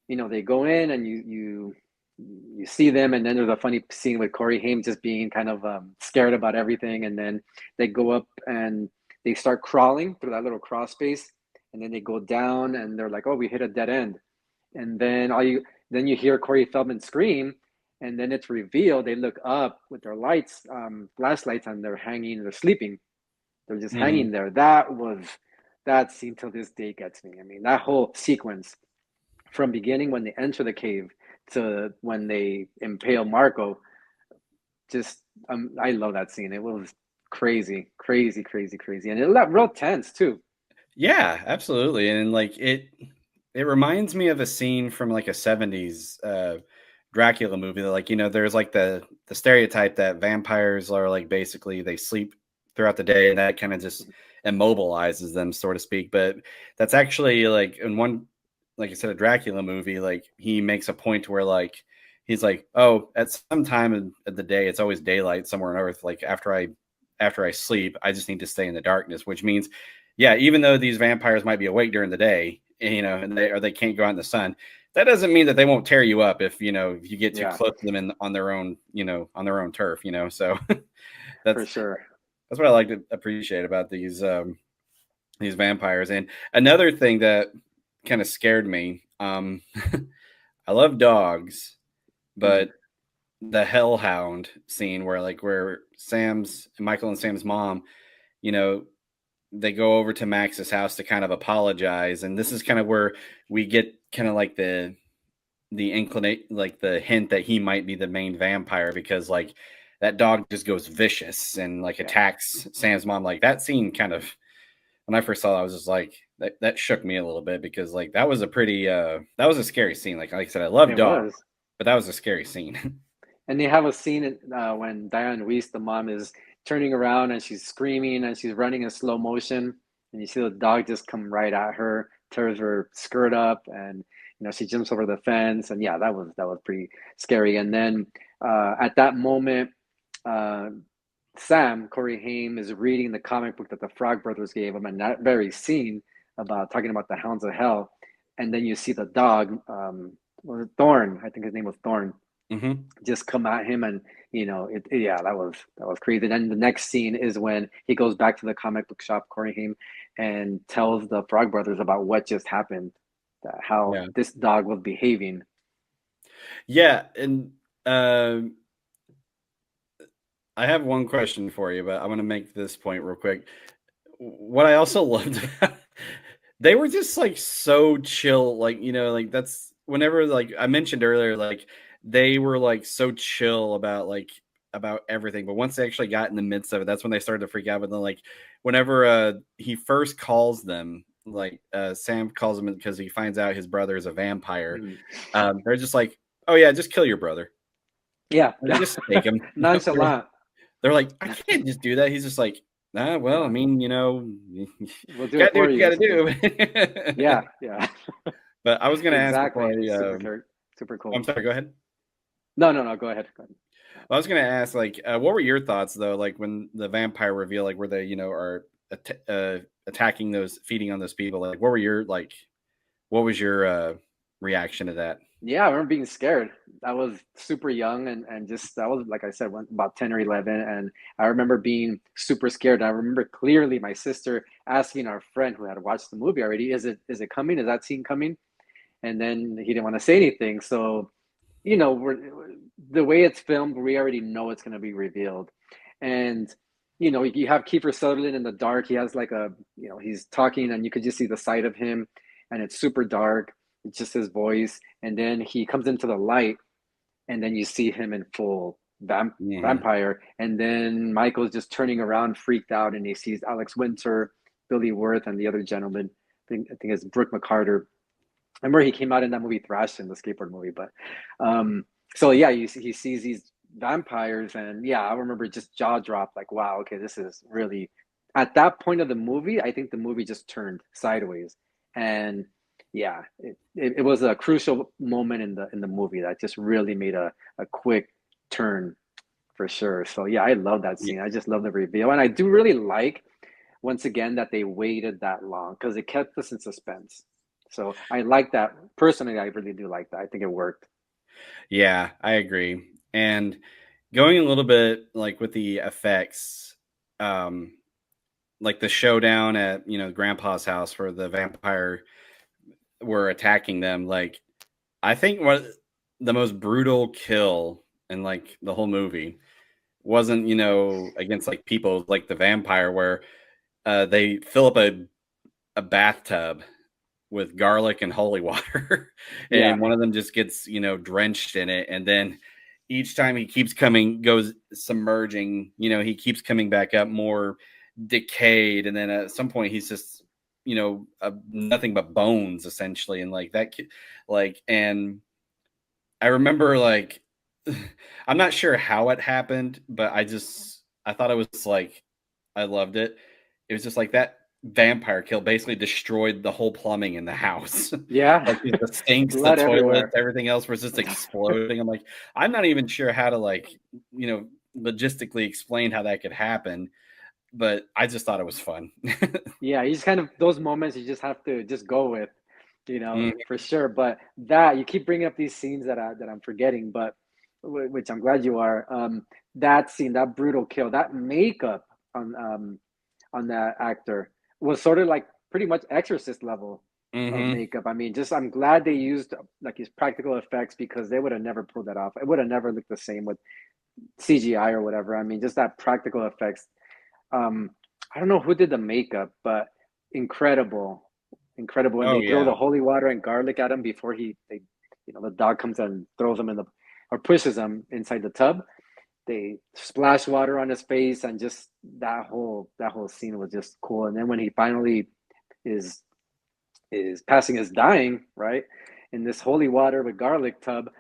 Speaker 2: they go in and you see them, and then there's a funny scene with Corey Haim just being kind of scared about everything, and then they go up and they start crawling through that little crawl space, and then they go down and they're like, oh, we hit a dead end, and then you hear Corey Feldman scream, and then it's revealed they look up with their lights, flashlights, and they're sleeping, they're just
Speaker 1: hmm
Speaker 2: hanging there. That scene till this day gets me. I mean, that whole sequence from beginning when they enter the cave to when they impale Marco, just I love that scene. It was crazy, crazy, crazy, crazy, and it got real tense too.
Speaker 1: Yeah, absolutely. And like it reminds me of a scene from like a 70s Dracula movie that, like, there's like the stereotype that vampires are like basically they sleep throughout the day and that kind of just immobilizes them, so to speak. But that's actually like in one, like I said, a Dracula movie, like he makes a point where like he's like, oh, at some time of the day, it's always daylight somewhere on Earth. Like after I sleep, I just need to stay in the darkness, which means, yeah, even though these vampires might be awake during the day, and they can't go out in the sun, that doesn't mean that they won't tear you up if you get too
Speaker 2: Yeah,
Speaker 1: close to them on their own, on their own turf. So
Speaker 2: for
Speaker 1: that's
Speaker 2: sure.
Speaker 1: that's what I like to appreciate about these vampires. And another thing that kind of scared me, I love dogs,
Speaker 2: Mhm.
Speaker 1: but the hellhound scene where Sam's Michael and Sam's mom, you know, they go over to Max's house to kind of apologize, and this is kind of where we get kind of like the inclinate, like the hint that he might be the main vampire, because like that dog just goes vicious and like
Speaker 2: Yeah,
Speaker 1: attacks Sam's mom. Like that scene kind of, when I first saw it, I was just like that shook me a little bit, because like that was a pretty that was a scary scene. Like I said, I love
Speaker 2: it
Speaker 1: dogs,
Speaker 2: was.
Speaker 1: but that was a scary scene.
Speaker 2: And they have a scene when Diane Weiss, the mom, is turning around and she's screaming and she's running in slow motion. and you see the dog just come right at her, tears her skirt up, and she jumps over the fence, and yeah, that was pretty scary. And then at that moment, uh, Sam Corey Haim is reading the comic book that the Frog Brothers gave him, and that very scene about talking about the Hounds of Hell, and then you see the dog, was it Thorn? I think his name was Thorn,
Speaker 1: Hmm.
Speaker 2: just come at him, and yeah, that was crazy. And then the next scene is when he goes back to the comic book shop, Corey Haim, and tells the Frog Brothers about what just happened, that how
Speaker 1: Yeah.
Speaker 2: this dog was behaving.
Speaker 1: Yeah. And I have one question for you, but I'm going to make this point real quick. What I also loved about they were just like so chill, like, like that's whenever, like I mentioned earlier, like they were like so chill about everything. But once they actually got in the midst of it, that's when they started to freak out. But then like whenever he first calls them, like Sam calls him because he finds out his brother is a vampire.
Speaker 2: Mhm.
Speaker 1: They're just like, oh yeah, just kill your brother.
Speaker 2: Yeah,
Speaker 1: And they just take him.
Speaker 2: nonchalant.
Speaker 1: They're like, I can't just do that. He's just like, nah, well, I
Speaker 2: Yeah,
Speaker 1: mean, you
Speaker 2: we'll do
Speaker 1: gotta
Speaker 2: it
Speaker 1: do
Speaker 2: for
Speaker 1: what you
Speaker 2: you or
Speaker 1: gotta
Speaker 2: something.
Speaker 1: do.
Speaker 2: Yeah, yeah.
Speaker 1: But I was gonna ask before
Speaker 2: Exactly. Super super
Speaker 1: I'm
Speaker 2: cool.
Speaker 1: sorry, go ahead.
Speaker 2: No, no, no. Go ahead. Go ahead.
Speaker 1: I was gonna ask, like, what were your thoughts though, like when the vampire reveal, like where they, are attacking those, feeding on those people, like what was your reaction to that?
Speaker 2: Yeah, I remember being scared. I was super young, and just I was, like I said, about 10 or 11, and I remember being super scared. I remember clearly my sister asking our friend who had watched the movie already, is it coming? Is that scene coming? And then he didn't want to say anything. So, we're the way it's filmed, we already know it's going to be revealed. And you have Kiefer Sutherland in the dark. He has like he's talking, and you could just see the side of him, and it's super dark. It's just his voice, and then he comes into the light, and then you see him in full
Speaker 1: Hmm.
Speaker 2: vampire, and then Michael's just turning around, freaked out, and he sees Alex Winter, Billy Wirth, and the other gentleman. I think it's Brooke McCarter. I remember he came out in that movie Thrash, in the skateboard movie, but um, so yeah, he sees these vampires, and yeah, I remember just jaw dropped, like, wow, okay, this is really. At that point of the movie, I think the movie just turned sideways, and yeah, it was a crucial moment in the movie that just really made a quick turn for sure. So yeah, I love that
Speaker 1: Yeah,
Speaker 2: scene. I just love the reveal, and I do really like, once again, that they waited that long because it kept us in suspense. So I like that. Personally, I really do like that. I think it worked.
Speaker 1: yeah, I agree. And going a little bit like with the effects, um, like the showdown at Grandpa's house where the vampire were attacking them, like I think what the most brutal kill in like the whole movie wasn't, against like people like the vampire where they fill up a bathtub with garlic and holy water
Speaker 2: Yeah.
Speaker 1: and one of them just gets, drenched in it, and then each time he keeps coming goes submerging, he keeps coming back up more decayed, and then at some point he's just nothing but bones essentially, and like that like, and I remember like I'm not sure how it happened, but I thought it was like I loved it. It was just like that vampire kill basically destroyed the whole plumbing in the house.
Speaker 2: Yeah.
Speaker 1: Like the sinks, the
Speaker 2: Blood
Speaker 1: toilets,
Speaker 2: everywhere.
Speaker 1: everything else was just exploding. I'm like, I'm not even sure how to like, logistically explain how that could happen, but I just thought it was fun.
Speaker 2: Yeah, you just kind of, those moments you just have to just go with,
Speaker 1: Mm,
Speaker 2: for sure. But that, you keep bringing up these scenes that I'm forgetting, but which I'm glad you are. That scene, that brutal kill, that makeup on that actor was sort of like pretty much Exorcist level of
Speaker 1: mhm.
Speaker 2: makeup. I mean, just I'm glad they used like his practical effects, because they would have never pulled that off. It would have never looked the same with CGI or whatever. I mean, just that practical effects. Um, I don't know who did the makeup, but incredible, incredible. When
Speaker 1: Oh
Speaker 2: they throw
Speaker 1: yeah.
Speaker 2: the holy water and garlic at him before the dog comes and throws him in the, or pushes him inside the tub. They splash water on his face, and just that whole scene was just cool. And then when he finally is passing his dying, right, in this holy water with garlic tub,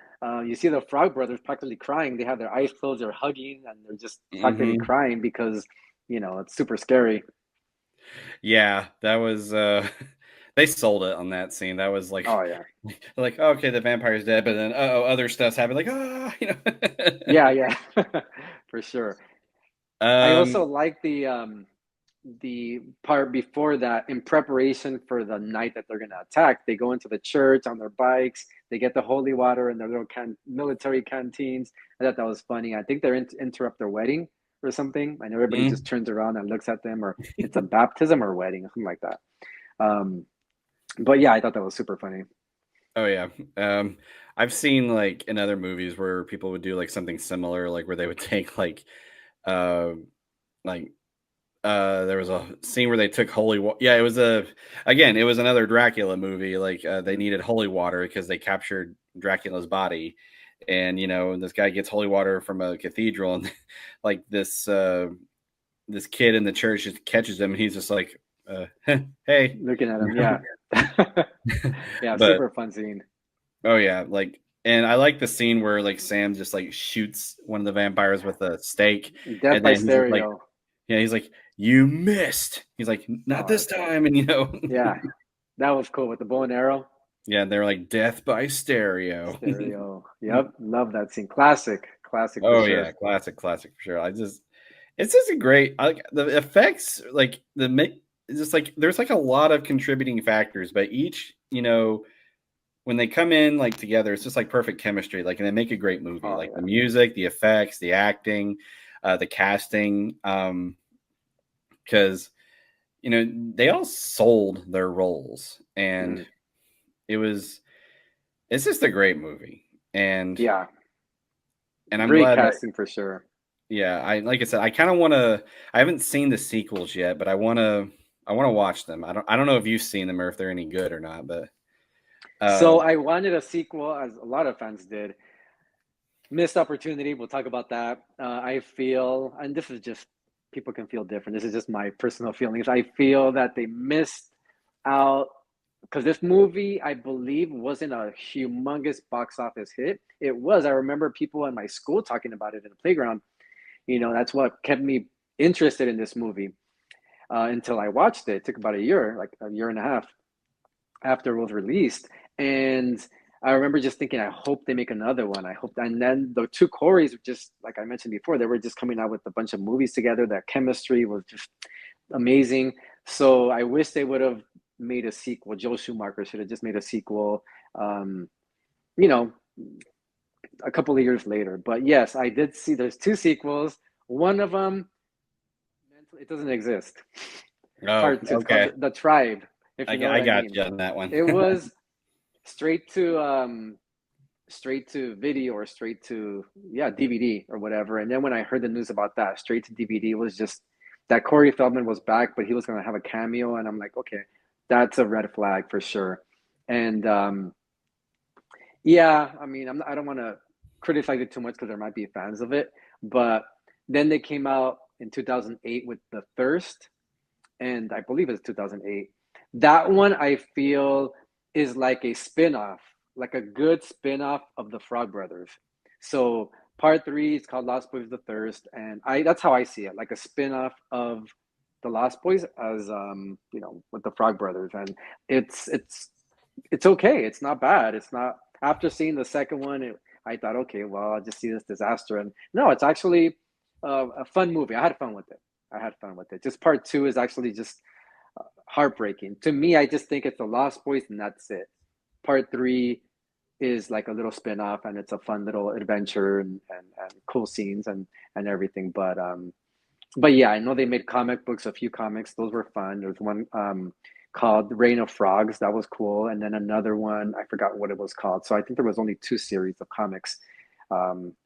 Speaker 2: you see the Frog Brothers practically crying. They have their eyes closed, they're hugging, and they're just practically
Speaker 1: Mhm.
Speaker 2: crying because it's super scary.
Speaker 1: Yeah, that was they sold it on that scene. That was like
Speaker 2: Oh yeah,
Speaker 1: like okay, the vampire's dead, but then oh, other stuff's happening. Like
Speaker 2: yeah, yeah, for sure. I also
Speaker 1: um,
Speaker 2: like the part before that in preparation for the night that they're gonna attack. They go into the church on their bikes. They get the holy water in their little military canteens. I thought that was funny. I think they're interrupt their wedding or something, and everybody just
Speaker 1: mm,
Speaker 2: turns around and looks at them, or it's a baptism or wedding, or something like that. Um, but yeah, I thought that was super funny.
Speaker 1: oh yeah. I've seen like in other movies where people would do like something similar, like where they would take uh, like there was a scene where they took holy water. Yeah, it was it was another Dracula movie. Like they
Speaker 2: Mhm.
Speaker 1: needed holy water because they captured Dracula's body, and this guy gets holy water from a cathedral, and like this kid in the church just catches him, and he's just like, "Hey,"
Speaker 2: Looking at him, yeah, yeah,
Speaker 1: but
Speaker 2: super fun scene.
Speaker 1: oh yeah, like. And I like the scene where like Sam just like shoots one of the vampires with a stake,
Speaker 2: Death
Speaker 1: and
Speaker 2: by
Speaker 1: then he's just like,
Speaker 2: stereo.
Speaker 1: yeah, he's like, "You missed." He's like, "Not
Speaker 2: Oh,
Speaker 1: this time," and
Speaker 2: yeah, that was cool with the bow and arrow.
Speaker 1: yeah, they're like death by stereo.
Speaker 2: Stereo. Yep, love that scene. Classic, classic for
Speaker 1: Oh
Speaker 2: sure.
Speaker 1: yeah, classic for sure. It's just a great. I like the effects, like it's just like there's like a lot of contributing factors, but each when they come in like together, it's just like perfect chemistry. Like, and they make a great movie.
Speaker 2: Oh
Speaker 1: Like the
Speaker 2: yeah.
Speaker 1: music, the effects, the acting, the casting. Because they all sold their roles, and
Speaker 2: Mhm.
Speaker 1: it was it's just a great movie, and
Speaker 2: Yeah,
Speaker 1: I'm
Speaker 2: great
Speaker 1: glad that
Speaker 2: casting for sure.
Speaker 1: yeah, I like I said, I kind of want to. I haven't seen the sequels yet, but I want to watch them. I don't know if you've seen them or if they're any good or not, but
Speaker 2: So
Speaker 1: um,
Speaker 2: I wanted a sequel, as a lot of fans did. Missed opportunity. We'll talk about that. I feel, and this is just people can feel different. This is just my personal feelings. I feel that they missed out because this movie, I believe, wasn't a humongous box office hit. It was. I remember people in my school talking about it in the playground. That's what kept me interested in this movie until I watched it. It took about a year, like a year and a half after it was released. And I remember just thinking, I hope they make another one. I hope, and then the two Corys, just like I mentioned before, they were just coming out with a bunch of movies together. Their chemistry was just amazing. So I wish they would have made a sequel. Joel Schumacher should have just made a sequel. Um, you know, a couple of years later. But yes, I did see there's two sequels. One of them, it doesn't exist.
Speaker 1: oh,
Speaker 2: Part two, it's called
Speaker 1: okay,
Speaker 2: the Tribe, if you know what
Speaker 1: I
Speaker 2: I
Speaker 1: got
Speaker 2: mean.
Speaker 1: you on that one.
Speaker 2: It was straight to straight to video or straight to DVD or whatever. And then when I heard the news about that, straight to DVD was just that Corey Feldman was back, but he was going to have a cameo, and I'm like, okay, that's a red flag for sure. And yeah, I mean, I don't want to criticize it too much because there might be fans of it, but then they came out in 2008 with The Thirst, and I believe it's 2008. That one I feel is like a spin-off, like a good spin-off of the Frog Brothers. So part three is called Lost Boys: The Thirst, and I that's how I see it, like a spin-off of the Lost Boys as with the Frog Brothers, and it's it's okay. It's not bad. It's not after seeing the second one. I thought, okay, well, I'll just see this disaster, and no, it's actually a fun movie. I had fun with it. I had fun with it. Just part two is actually just heartbreaking to me. I just think it's the Lost Boys, and that's it. Part three is like a little spin-off, and it's a fun little adventure and cool scenes and everything. But yeah, I know they made comic books, a few comics. Those were fun. There's one called Reign of Frogs. That was cool. And then another one, I forgot what it was called. So I think there was only two series of comics,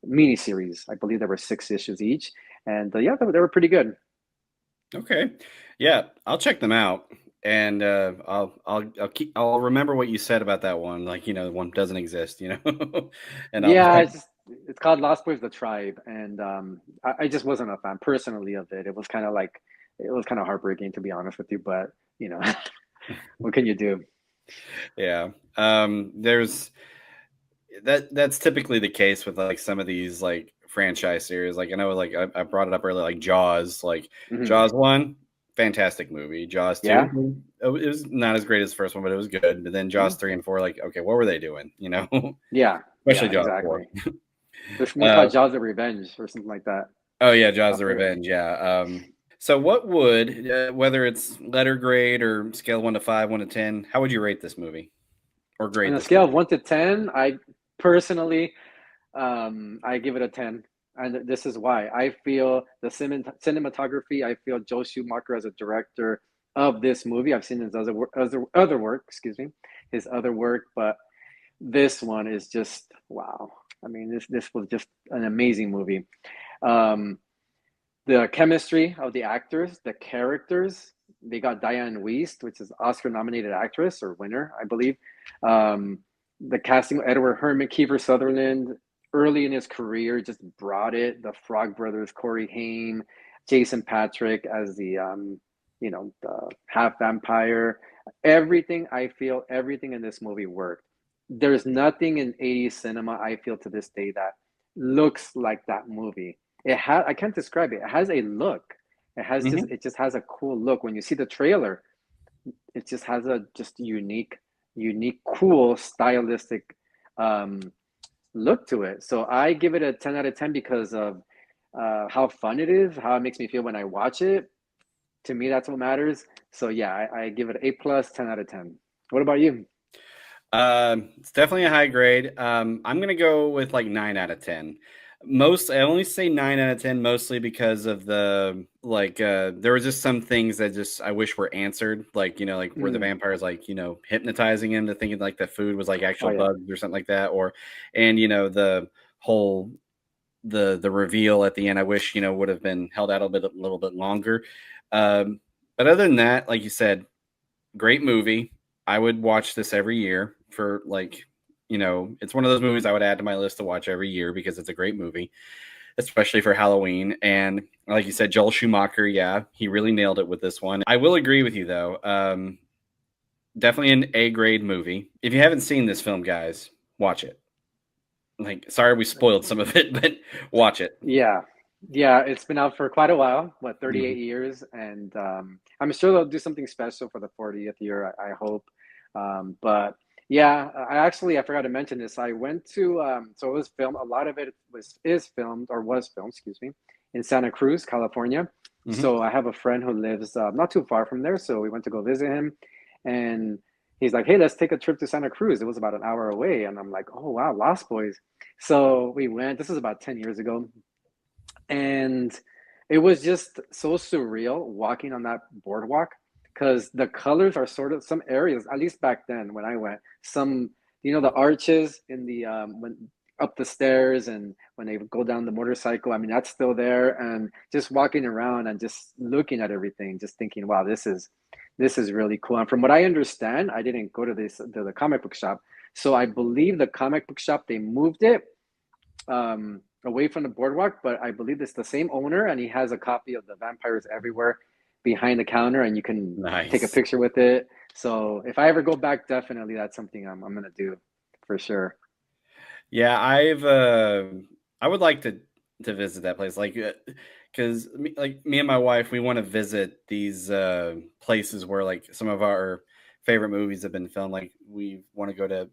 Speaker 2: mini series. I believe there were 6 issues each. And yeah, they were pretty good.
Speaker 1: Okay, yeah, I'll check them out, and I'll remember what you said about that one. Like one doesn't exist, and I'll
Speaker 2: Yeah, it's called Lost Boys: The Tribe, and I just wasn't a fan personally of it. It was kind of like it was kind of heartbreaking to be honest with you, but you know, what can you do?
Speaker 1: yeah. There's that's typically the case with like some of these like franchise series. Like I know, like I brought it up earlier, like Jaws. Like
Speaker 2: Mhm.
Speaker 1: Jaws one, fantastic movie. Jaws
Speaker 2: Yeah.
Speaker 1: 2, it was not as great as the first one, but it was good. But then
Speaker 2: Mhm.
Speaker 1: Jaws 3 and 4, like, okay, what were they doing? You know,
Speaker 2: Yeah.
Speaker 1: especially
Speaker 2: Yeah,
Speaker 1: Jaws 4.
Speaker 2: exactly. This one
Speaker 1: Uh,
Speaker 2: called Jaws of Revenge or something like that.
Speaker 1: oh yeah, Jaws
Speaker 2: I've
Speaker 1: the
Speaker 2: heard of it.
Speaker 1: Revenge. Yeah. So what would, whether it's letter grade or scale 1 to 5, 1 to 10, how would you rate this movie or
Speaker 2: On
Speaker 1: grade
Speaker 2: a
Speaker 1: this
Speaker 2: scale of
Speaker 1: movie?
Speaker 2: 1 to 10, I personally, I give it a 10. And this is why. I feel the cinematography, I feel Joel Schumacher as a director of this movie. I've seen his other work, excuse me, his other work, but this one is just wow. I mean, this was just an amazing movie. Um, the chemistry of the actors, the characters. They got Diane Wiest, which is Oscar-nominated actress or winner, I believe. Um, the casting, Edward Herman, Kiefer Sutherland, early in his career, just brought it. The Frog Brothers, Corey Haim, Jason Patrick as the the half vampire. Everything I feel, everything in this movie worked. There's nothing in 80s cinema I feel to this day that looks like that movie. I can't describe it. It has a look.
Speaker 1: Hmm.
Speaker 2: It just has a cool look. When you see the trailer, it just has a just unique, cool, stylistic um, look to it. So I give it a 10 out of 10 because of how fun it is, how it makes me feel when I watch it. To me, that's what matters. So yeah, I give it an A plus, 10 out of 10. What about you?
Speaker 1: It's definitely a high grade. I'm gonna go with like 9 out of 10. I only say 9 out of 10 mostly because of the like. There were just some things that just I wish were answered, like like where the
Speaker 2: Mm.
Speaker 1: vampires like hypnotizing him to thinking like the food was like
Speaker 2: Oh
Speaker 1: actual
Speaker 2: yeah.
Speaker 1: bugs or something like that, or and the whole the reveal at the end. I wish would have been held out a little bit longer. Um, but other than that, like you said, great movie. I would watch this every year for it's one of those movies I would add to my list to watch every year because it's a great movie, especially for Halloween. And like you said, Joel Schumacher, yeah, he really nailed it with this one. I will agree with you though. Definitely an A grade movie. If you haven't seen this film, guys, watch it. Like, sorry we spoiled some of it, but watch it.
Speaker 2: Yeah. Yeah, it's been out for quite a while, what, 38
Speaker 1: Mhm.
Speaker 2: years, and I'm sure they'll do something special for the 40th year, I hope. But yeah, I forgot to mention this. I went to so it was filmed, a lot of it was filmed, excuse me, in Santa Cruz, California.
Speaker 1: Mhm.
Speaker 2: So I have a friend who lives not too far from there, so we went to go visit him, and he's like, "Hey, let's take a trip to Santa Cruz." It was about an hour away, and I'm like, "Oh wow, Lost Boys." So we went. This is about 10 years ago, and it was just so surreal walking on that boardwalk because the colors are sort of some areas, at least back then when I went, some the arches in the when up the stairs and when they go down the motorcycle, I mean that's still there, and just walking around and just looking at everything, just thinking, wow, this is really cool. And from what I understand, I didn't go to the comic book shop, so I believe the comic book shop, they moved it away from the boardwalk, but I believe it's the same owner, and he has a copy of the Vampires Everywhere behind the counter, and you can take a
Speaker 1: Nice.
Speaker 2: picture with it. So if I ever go back, definitely that's something I'm gonna do for sure.
Speaker 1: Yeah, I would like to visit that place, like, because me and my wife, we want to visit these places where like some of our favorite movies have been filmed. Like we want to go to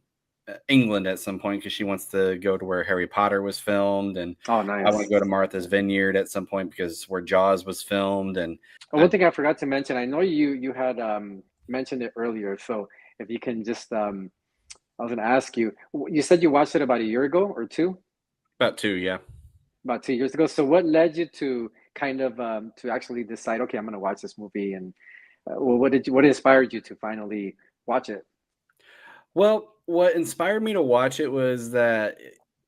Speaker 1: England at some point because she wants to go to where Harry Potter was filmed, and
Speaker 2: Oh,
Speaker 1: I want to
Speaker 2: nice.
Speaker 1: go to Martha's Vineyard at some point because where Jaws was filmed, and
Speaker 2: One thing I forgot to mention, I know you had mentioned it earlier, so if you can just I was gonna ask you. You said you watched it about a year ago or two,
Speaker 1: about two, yeah.
Speaker 2: about 2 years ago. So what led you to kind of to actually decide, okay, I'm gonna watch this movie, and well, what inspired you to finally watch it?
Speaker 1: Well, what inspired me to watch it was that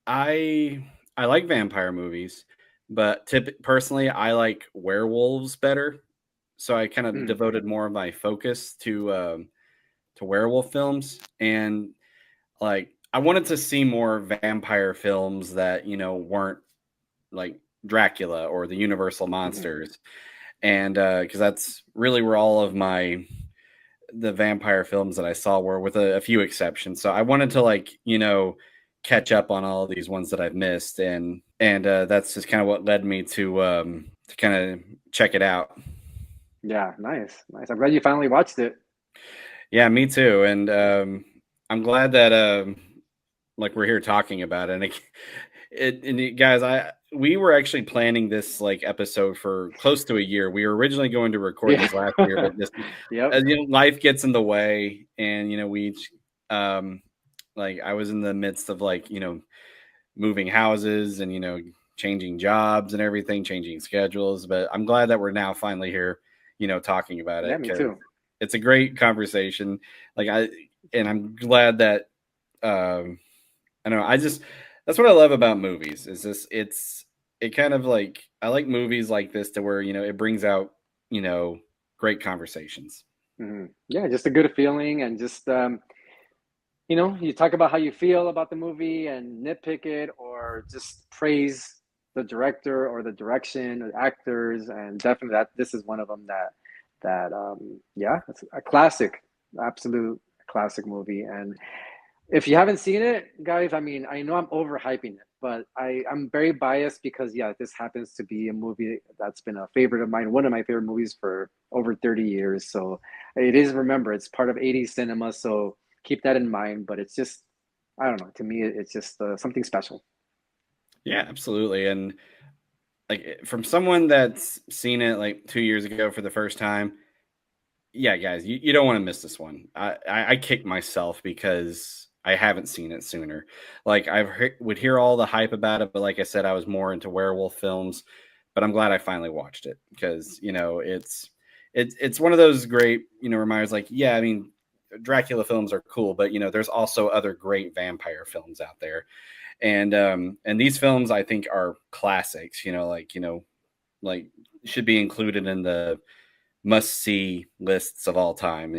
Speaker 1: I like vampire movies, but personally, I like werewolves better. So I kind of
Speaker 2: Mm,
Speaker 1: devoted more of my focus to werewolf films, and like I wanted to see more vampire films that weren't like Dracula or the Universal
Speaker 2: mhm.
Speaker 1: monsters, and because that's really where all of the vampire films that I saw were, with a few exceptions. So I wanted to catch up on all of these ones that I've missed, and that's just kind of what led me to kind of check it out.
Speaker 2: Yeah, nice, nice. I'm glad you finally watched it.
Speaker 1: Yeah, me too. And I'm glad that like we're here talking about it. And guys, I we were actually planning this like episode for close to a year. We were originally going to record
Speaker 2: Yeah.
Speaker 1: this last year, but just
Speaker 2: Yep.
Speaker 1: as life gets in the way, and we each, like I was in the midst of like moving houses and changing jobs and everything, changing schedules. But I'm glad that we're now finally here, talking about
Speaker 2: Yeah,
Speaker 1: it
Speaker 2: me
Speaker 1: because
Speaker 2: too.
Speaker 1: it's a great conversation. Like and I'm glad that I don't know. I just that's what I love about movies. Is this it kind of like I like movies like this to where it brings out you know great conversations.
Speaker 2: Yeah, just a good feeling, and just you talk about how you feel about the movie and nitpick it, or just praise the director or the direction, the actors, and definitely that this is one of them that yeah, it's a classic, absolute classic movie. And if you haven't seen it, guys, I mean, I know I'm overhyping it, but I'm very biased because yeah, this happens to be a movie that's been a favorite of mine, one of my favorite movies for over 30 years. So it is, remember, it's part of 80s cinema, so keep that in mind. But it's just, I don't know, to me, it's just something special.
Speaker 1: Yeah, absolutely. And like from someone that's seen it like 2 years ago for the first time, yeah, guys, you don't want to miss this one. I kicked myself because I haven't seen it sooner. Like would hear all the hype about it, but like I said, I was more into werewolf films. But I'm glad I finally watched it because it's one of those great reminders. Like, yeah, I mean, Dracula films are cool, but there's also other great vampire films out there, and these films I think are classics. Like should be included in the must see lists of all time.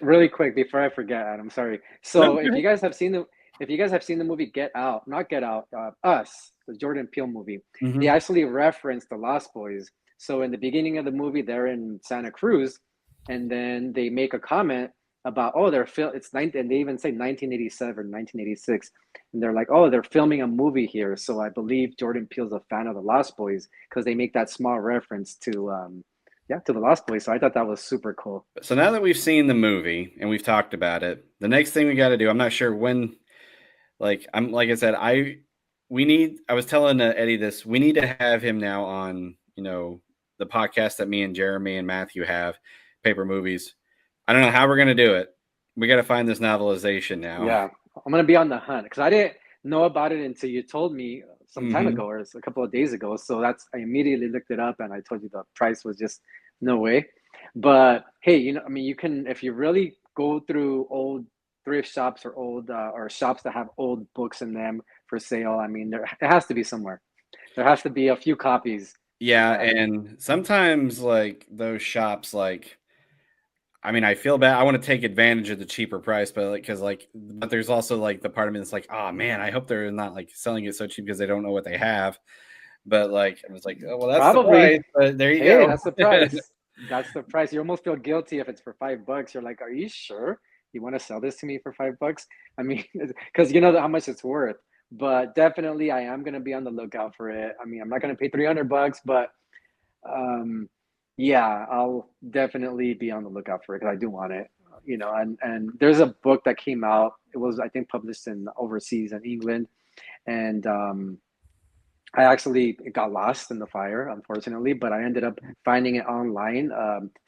Speaker 2: Really quick before I forget, Adam, sorry.
Speaker 1: No,
Speaker 2: So if you guys have seen the movie Get Out, not Get Out, Us, the Jordan Peele movie, they
Speaker 1: hmm
Speaker 2: actually reference the Lost Boys. So in the beginning of the movie, they're in Santa Cruz, and then they make a comment about, oh, they're it's 19, and they even say 1987, 1986, and they're like, oh, they're filming a movie here. So I believe Jordan Peele's a fan of the Lost Boys because they make that small reference to yeah, to the Lost Boys. So I thought that was super cool.
Speaker 1: So now that we've seen the movie and we've talked about it, the next thing we got to do, I'm not sure when. Like I said, I was telling Eddie this. We need to have him now on the podcast that me and Jeremy and Matthew have, Paper Movies. I don't know how we're gonna do it. We got to find this novelization now.
Speaker 2: Yeah, I'm gonna be on the hunt because I didn't know about it until you told me some time
Speaker 1: hmm
Speaker 2: ago, or a couple of days ago. So I immediately looked it up, and I told you the price was just no way. But hey, I mean, you can, if you really go through old thrift shops or old or shops that have old books in them for sale. I mean, it has to be somewhere. There has to be a few copies
Speaker 1: Yeah,
Speaker 2: that
Speaker 1: and sometimes like those shops, like I mean, I feel bad. I want to take advantage of the cheaper price, but but there's also like the part of me that's like, oh man, I hope they're not like selling it so cheap because they don't know what they have. But like, I was like, oh well, that's the
Speaker 2: probably.
Speaker 1: price. But there you
Speaker 2: Hey,
Speaker 1: go.
Speaker 2: that's the price. That's the price. You almost feel guilty if it's for $5. You're like, are you sure you want to sell this to me for $5? I mean, because you know how much it's worth. But definitely, I am gonna be on the lookout for it. I mean, I'm not gonna pay $300, but um, yeah, I'll definitely be on the lookout for it because I do want it. And there's a book that came out. It was, I think, published in overseas in England, and I actually it got lost in the fire, unfortunately, but I ended up finding it online,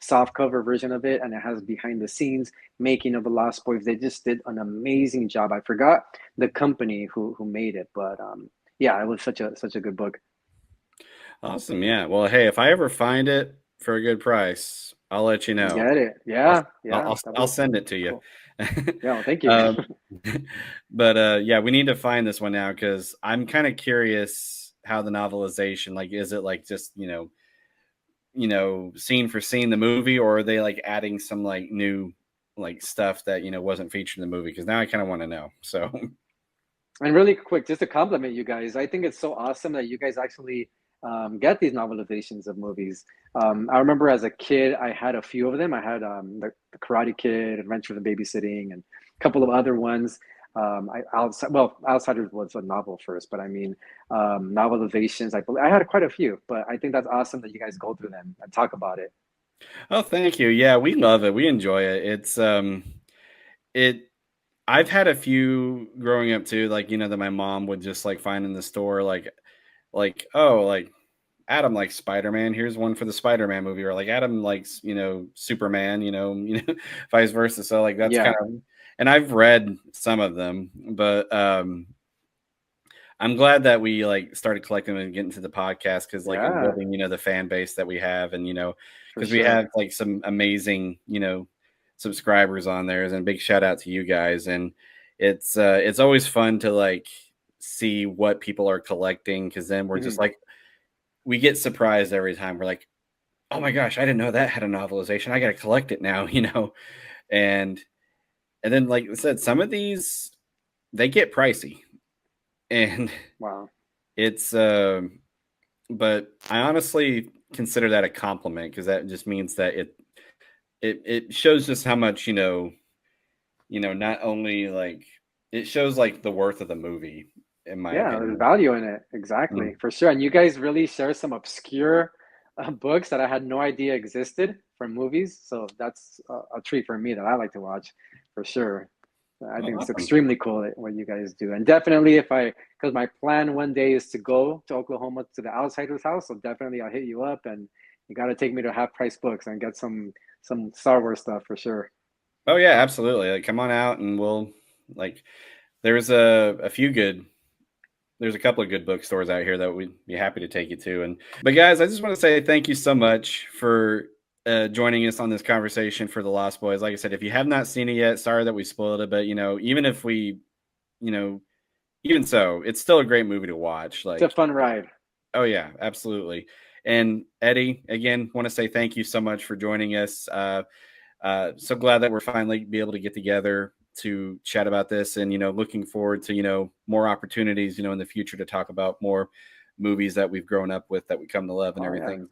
Speaker 2: soft cover version of it, and it has behind the scenes making of the Lost Boys. They just did an amazing job. I forgot the company who made it, but yeah, it was such a good book.
Speaker 1: Awesome. Yeah. Well, hey, if I ever find it for a good price, I'll let you know.
Speaker 2: Get it?
Speaker 1: I'll
Speaker 2: Yeah, yeah, that'd
Speaker 1: I'll
Speaker 2: be
Speaker 1: send it to you.
Speaker 2: cool. Yeah, well, thank you.
Speaker 1: um, but yeah, we need to find this one now because I'm kind of curious how the novelization like is it like just scene for scene the movie, or are they like adding some like new like stuff that wasn't featured in the movie? Because now I kind of want to know. So
Speaker 2: And really quick, just to compliment you guys, I think it's so awesome that you guys actually get these novelizations of movies. I remember as a kid, I had a few of them. I had the Karate Kid, Adventure of the Babysitting, and a couple of other ones. Outsiders was a novel first, but I mean, novelizations. I had quite a few, but I think that's awesome that you guys go through them and talk about it.
Speaker 1: Oh, thank you. Yeah, we love it. We enjoy it. It I've had a few growing up too, like, that my mom would just like find in the store, oh, like Adam likes Spider-Man. Here's one for the Spider-Man movie, or like Adam likes, Superman, vice versa. So like that's kind
Speaker 2: Yeah,
Speaker 1: of, and I've read some of them, but I'm glad that we like started collecting them and getting to the podcast because like and
Speaker 2: yeah,
Speaker 1: building, the fan base that we have, and
Speaker 2: for
Speaker 1: because we
Speaker 2: sure.
Speaker 1: have like some amazing, subscribers on there, and big shout out to you guys. And it's always fun to like see what people are collecting because then we're just
Speaker 2: Mhm.
Speaker 1: like we get surprised every time. We're like, oh my gosh, I didn't know that had a novelization. I got to collect it now, and then like I said, some of these they get pricey, and
Speaker 2: Wow.
Speaker 1: it's but I honestly consider that a compliment because that just means that it shows just how much not only like it shows like the worth of the movie in my
Speaker 2: Yeah, there's
Speaker 1: opinion.
Speaker 2: value in it.
Speaker 1: Mm.
Speaker 2: Exactly, for sure. And you guys really share some obscure books that I had no idea existed from movies. So that's a treat for me that I like to watch for sure. I
Speaker 1: Oh,
Speaker 2: think it's
Speaker 1: awesome.
Speaker 2: extremely cool what you guys do. And definitely because my plan one day is to go to Oklahoma to the Outsiders house. So definitely I'll hit you up and you got to take me to Half Price Books and get some Star Wars stuff for sure.
Speaker 1: Oh yeah, absolutely. Like come on out and we'll like there's a few good there's a couple of good bookstores out here that we'd be happy to take you to. And but guys, I just want to say thank you so much for joining us on this conversation for the Lost Boys. Like I said, if you have not seen it yet, sorry that we spoiled it, but even if we, you know, even so, it's still a great movie to watch.
Speaker 2: It's a
Speaker 1: Like,
Speaker 2: fun ride.
Speaker 1: oh yeah, absolutely. And Eddie, again, want to say thank you so much for joining us. So glad that we're finally be able to get together to chat about this, and looking forward to more opportunities in the future to talk about more movies that we've grown up with that we come to love and
Speaker 2: Oh yeah.
Speaker 1: everything.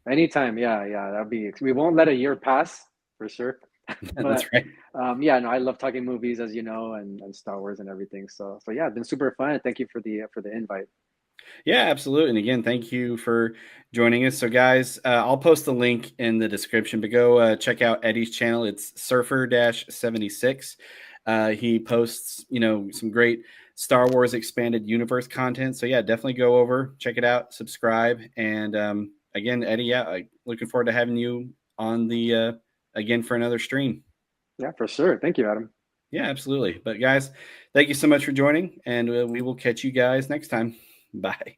Speaker 2: Anytime. Yeah, yeah. We won't let a year pass for sure.
Speaker 1: That's
Speaker 2: But
Speaker 1: right.
Speaker 2: yeah, no, I love talking movies as you know and Star Wars and everything. So yeah, it's been super fun. Thank you for the invite.
Speaker 1: Yeah, absolutely. And again, thank you for joining us. So, guys, I'll post the link in the description, but go check out Eddie's channel. It's Surfer 76. He posts, some great Star Wars expanded universe content. So, yeah, definitely go over, check it out, subscribe. And again, Eddie, yeah, looking forward to having you on the again for another stream.
Speaker 2: Yeah, for sure. Thank you, Adam.
Speaker 1: Yeah, absolutely. But, guys, thank you so much for joining, and we will catch you guys next time. Bye.